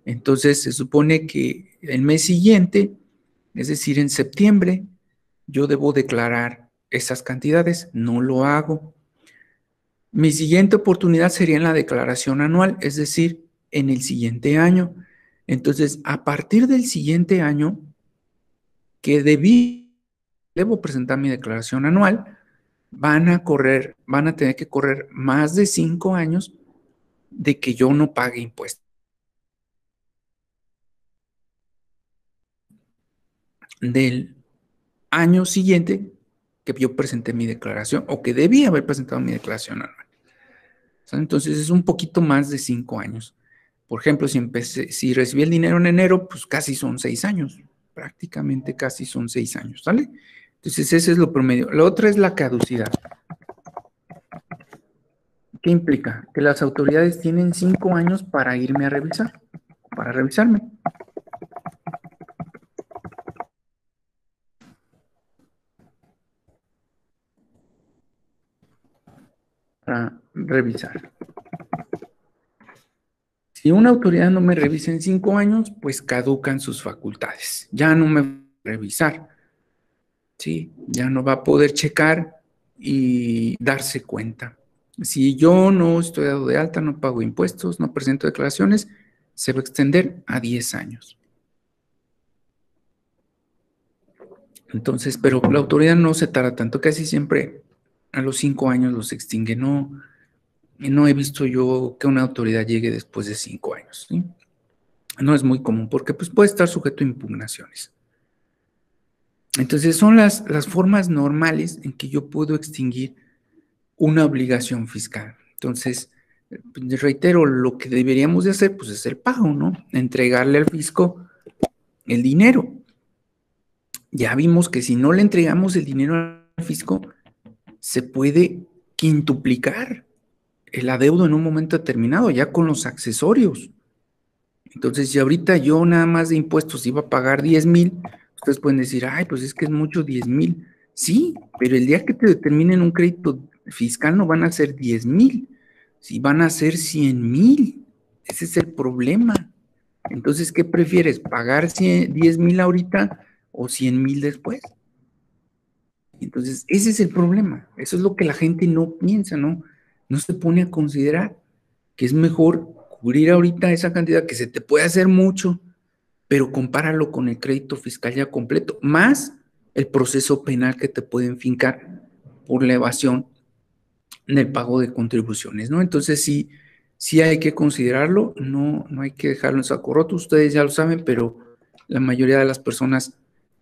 Entonces, se supone que el mes siguiente, es decir, en septiembre, yo debo declarar esas cantidades. No lo hago. Mi siguiente oportunidad sería en la declaración anual, es decir, en el siguiente año. Entonces, a partir del siguiente año, que debo presentar mi declaración anual, van a tener que correr más de 5 años de que yo no pague impuestos. Del año siguiente que yo presenté mi declaración o que debía haber presentado mi declaración anual. Entonces es un poquito más de 5 años. Por ejemplo, si recibí el dinero en enero, pues casi son 6 años. Prácticamente casi son 6 años, ¿sale? Entonces ese es lo promedio. La otra es la caducidad. ¿Qué implica? Que las autoridades tienen 5 años para irme a revisar, para revisarme. Para revisar. Si una autoridad no me revisa en 5 años, pues caducan sus facultades. Ya no me va a revisar. ¿Sí? Ya no va a poder checar y darse cuenta. Si yo no estoy dado de alta, no pago impuestos, no presento declaraciones, se va a extender a 10 años. Entonces, pero la autoridad no se tarda tanto, casi siempre a los 5 años los extingue. No he visto yo que una autoridad llegue después de 5 años. ¿Sí? No es muy común porque pues, puede estar sujeto a impugnaciones. Entonces, son las formas normales en que yo puedo extinguir una obligación fiscal. Entonces, reitero, lo que deberíamos de hacer, pues es el pago, ¿no? Entregarle al fisco el dinero. Ya vimos que si no le entregamos el dinero al fisco, se puede quintuplicar el adeudo en un momento determinado, ya con los accesorios. Entonces, si ahorita yo nada más de impuestos iba a pagar 10,000, ustedes pueden decir, ay, pues es que es mucho 10,000. Sí, pero el día que te determinen un crédito fiscal no van a ser 10,000, sí van a ser 100,000. Ese es el problema. Entonces, ¿qué prefieres? ¿Pagar 10,000 ahorita o 100,000 después? Entonces, ese es el problema. Eso es lo que la gente no piensa, ¿no? No se pone a considerar que es mejor cubrir ahorita esa cantidad que se te puede hacer mucho, pero compáralo con el crédito fiscal ya completo, más el proceso penal que te pueden fincar por la evasión del pago de contribuciones, ¿no? Entonces sí hay que considerarlo, no hay que dejarlo en saco roto, ustedes ya lo saben, pero la mayoría de las personas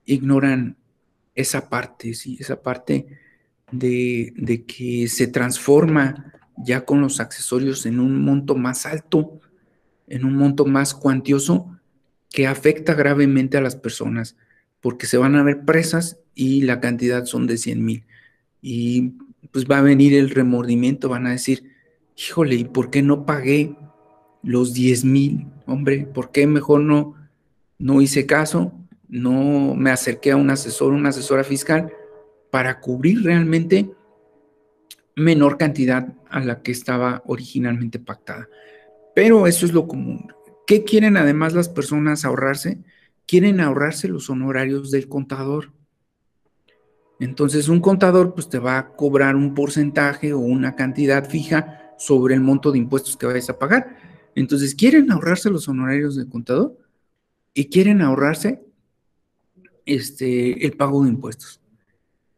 ignoran esa parte, ¿sí? Esa parte de que se transforma ya con los accesorios en un monto más alto, en un monto más cuantioso, que afecta gravemente a las personas, porque se van a ver presas y la cantidad son de 100,000. Y pues va a venir el remordimiento, van a decir, híjole, ¿y por qué no pagué los 10,000, hombre, ¿por qué mejor no hice caso? No me acerqué a un asesor, una asesora fiscal para cubrir realmente menor cantidad a la que estaba originalmente pactada. Pero eso es lo común. ¿Qué quieren además las personas ahorrarse? Quieren ahorrarse los honorarios del contador. Entonces un contador pues te va a cobrar un porcentaje o una cantidad fija sobre el monto de impuestos que vayas a pagar. Entonces quieren ahorrarse los honorarios del contador y quieren ahorrarse el pago de impuestos.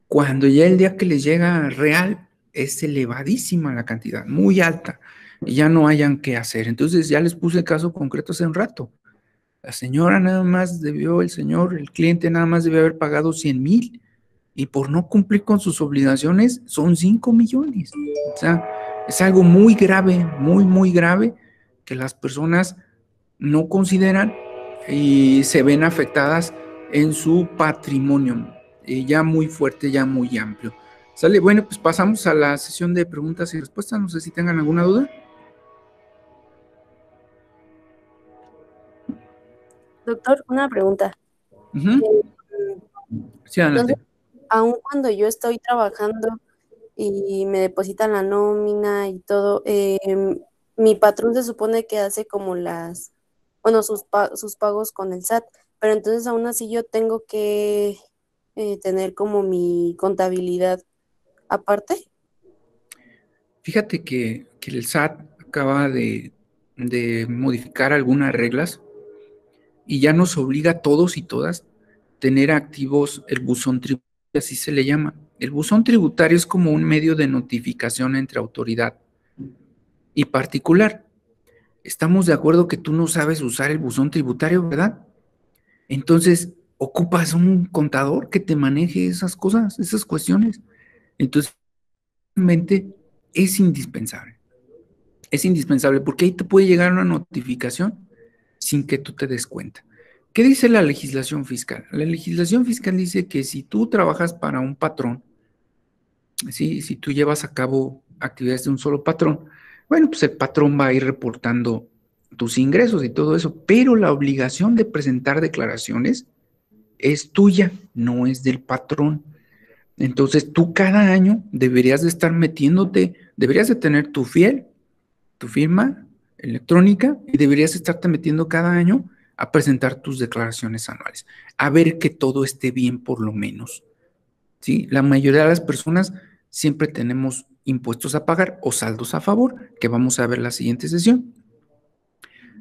Cuando ya el día que les llega real es elevadísima la cantidad, muy alta, y ya no hayan qué hacer. Entonces ya les puse el caso concreto hace un rato. La señora nada más debió, el cliente nada más debió haber pagado 100,000 y por no cumplir con sus obligaciones son 5 millones. O sea, es algo muy grave, muy grave que las personas no consideran y se ven afectadas en su patrimonio, ya muy fuerte, ya muy amplio. ¿Sale? Bueno, pues pasamos a la sesión de preguntas y respuestas. No sé si tengan alguna duda. Doctor, una pregunta. Sí, adelante. Entonces, aun cuando yo estoy trabajando y me depositan la nómina y todo, mi patrón se supone que hace como sus pagos con el SAT, pero entonces aún así yo tengo que tener como mi contabilidad aparte. Fíjate que el SAT acaba de modificar algunas reglas y ya nos obliga a todos y todas tener activos el buzón tributario, así se le llama. El buzón tributario es como un medio de notificación entre autoridad y particular. Estamos de acuerdo que tú no sabes usar el buzón tributario, ¿verdad? Entonces, ocupas un contador que te maneje esas cosas, esas cuestiones. Entonces, realmente es indispensable. Es indispensable porque ahí te puede llegar una notificación sin que tú te des cuenta. ¿Qué dice la legislación fiscal? La legislación fiscal dice que si tú trabajas para un patrón, ¿sí? Si tú llevas a cabo actividades de un solo patrón, bueno, pues el patrón va a ir reportando tus ingresos y todo eso, pero la obligación de presentar declaraciones es tuya, no es del patrón. Entonces tú cada año deberías de estar metiéndote, deberías de tener tu firma electrónica y deberías estarte metiendo cada año a presentar tus declaraciones anuales, a ver que todo esté bien por lo menos. ¿Sí? La mayoría de las personas siempre tenemos impuestos a pagar o saldos a favor, que vamos a ver la siguiente sesión.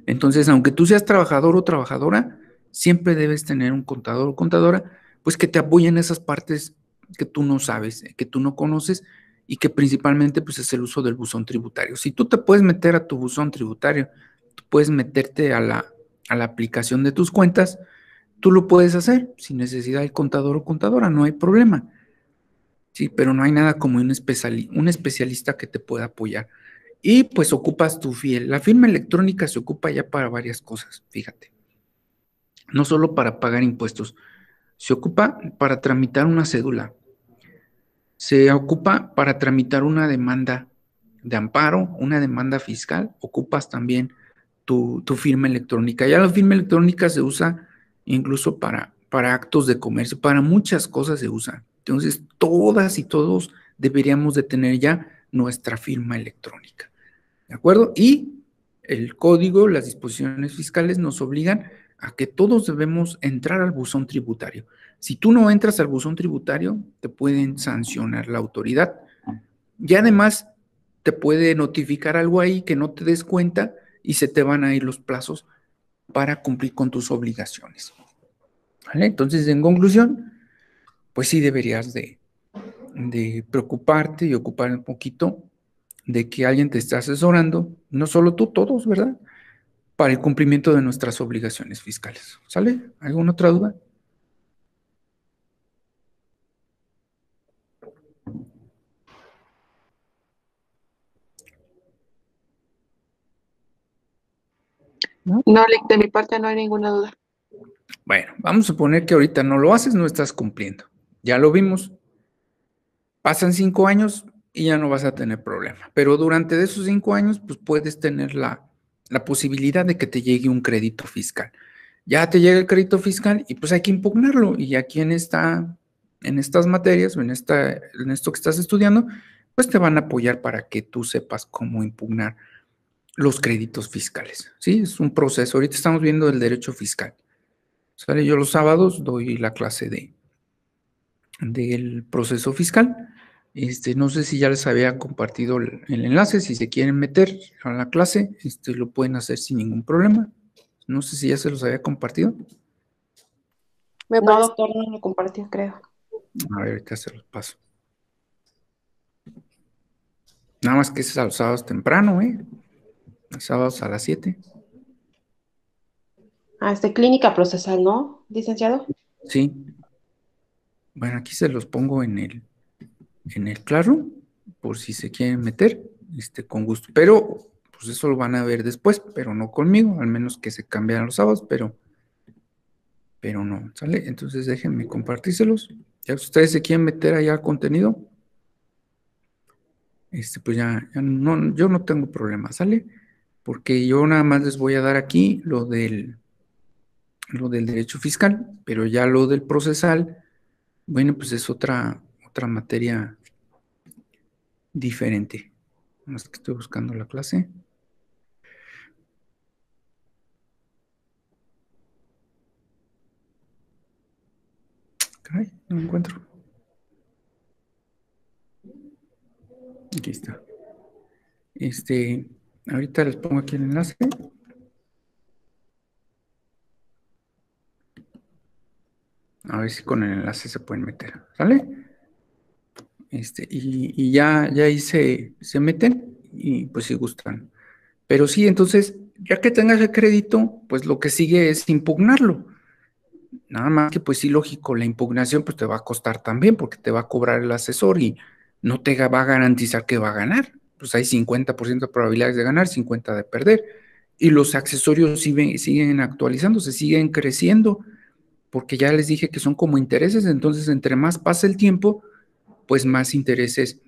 Entonces, aunque tú seas trabajador o trabajadora, siempre debes tener un contador o contadora, pues que te apoye en esas partes que tú no sabes, que tú no conoces y que principalmente pues es el uso del buzón tributario. Si tú te puedes meter a tu buzón tributario, tú puedes meterte a la aplicación de tus cuentas, tú lo puedes hacer sin necesidad del contador o contadora, no hay problema. Sí, pero no hay nada como un especialista que te pueda apoyar. Y pues ocupas tu fiel. La firma electrónica se ocupa ya para varias cosas, fíjate. No solo para pagar impuestos, se ocupa para tramitar una cédula, se ocupa para tramitar una demanda de amparo, una demanda fiscal, ocupas también tu firma electrónica. Ya la firma electrónica se usa incluso para actos de comercio, para muchas cosas se usa. Entonces, todas y todos deberíamos de tener ya nuestra firma electrónica. ¿De acuerdo? Y el código, las disposiciones fiscales nos obligan a que todos debemos entrar al buzón tributario. Si tú no entras al buzón tributario, te pueden sancionar la autoridad. Y además, te puede notificar algo ahí que no te des cuenta y se te van a ir los plazos para cumplir con tus obligaciones. ¿Vale? Entonces, en conclusión, pues sí deberías de preocuparte y ocupar un poquito de que alguien te esté asesorando, no solo tú, todos, ¿verdad? Para el cumplimiento de nuestras obligaciones fiscales. ¿Sale? ¿Alguna otra duda? No, de mi parte no hay ninguna duda. Bueno, vamos a suponer que ahorita no lo haces, no estás cumpliendo. Ya lo vimos. Pasan 5 años y ya no vas a tener problema. Pero durante esos 5 años, pues puedes tener la la posibilidad de que te llegue un crédito fiscal. Ya te llega el crédito fiscal y pues hay que impugnarlo. Y aquí en estas materias o en esto que estás estudiando, pues te van a apoyar para que tú sepas cómo impugnar los créditos fiscales. Sí, es un proceso. Ahorita estamos viendo el derecho fiscal. ¿Sale? Yo los sábados doy la clase del proceso fiscal. No sé si ya les había compartido el enlace. Si se quieren meter a la clase, lo pueden hacer sin ningún problema. No sé si ya se los había compartido. Me No, parece. doctor, no lo compartió, creo. A ver, ahorita se los paso. Nada más que es a los sábados temprano, los sábados a las 7. Clínica procesal, ¿no, licenciado? Sí. Bueno, aquí se los pongo en el Classroom, por si se quieren meter, con gusto. Pero, pues eso lo van a ver después, pero no conmigo, al menos que se cambiaran los sábados, pero no, ¿sale? Entonces déjenme compartírselos. Ya si ustedes se quieren meter allá al contenido, pues ya no, yo no tengo problema, ¿sale? Porque yo nada más les voy a dar aquí lo del derecho fiscal, pero ya lo del procesal, bueno, pues es otra materia diferente. Más que estoy buscando la clase. Caray, no lo encuentro. Aquí está. Ahorita les pongo aquí el enlace. A ver si con el enlace se pueden meter, ¿sale? Y ya ahí se meten y pues si gustan. Pero sí, entonces, ya que tengas el crédito, pues lo que sigue es impugnarlo. Nada más que pues sí, lógico, la impugnación pues te va a costar también porque te va a cobrar el asesor y no te va a garantizar que va a ganar. Pues hay 50% de probabilidades de ganar, 50% de perder. Y los accesorios siguen actualizándose, siguen creciendo, porque ya les dije que son como intereses, entonces entre más pasa el tiempo, pues más intereses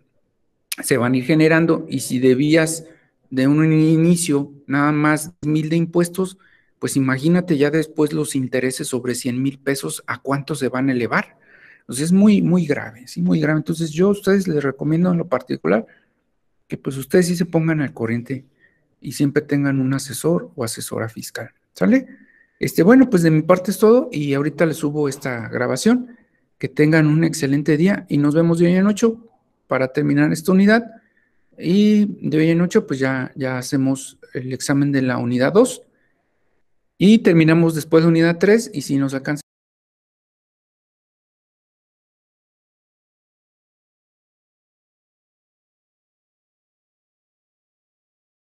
se van a ir generando, y si debías de un inicio nada más 1,000 de impuestos, pues imagínate ya después los intereses sobre 100,000 pesos, ¿a cuánto se van a elevar? Entonces es muy, muy grave, sí, muy grave. Entonces yo a ustedes les recomiendo en lo particular que pues ustedes sí se pongan al corriente y siempre tengan un asesor o asesora fiscal, ¿sale? Bueno, pues de mi parte es todo y ahorita les subo esta grabación. Que tengan un excelente día y nos vemos de hoy en 8 para terminar esta unidad. Y de hoy en 8 pues ya hacemos el examen de la unidad 2 y terminamos después de unidad 3 y si nos alcanza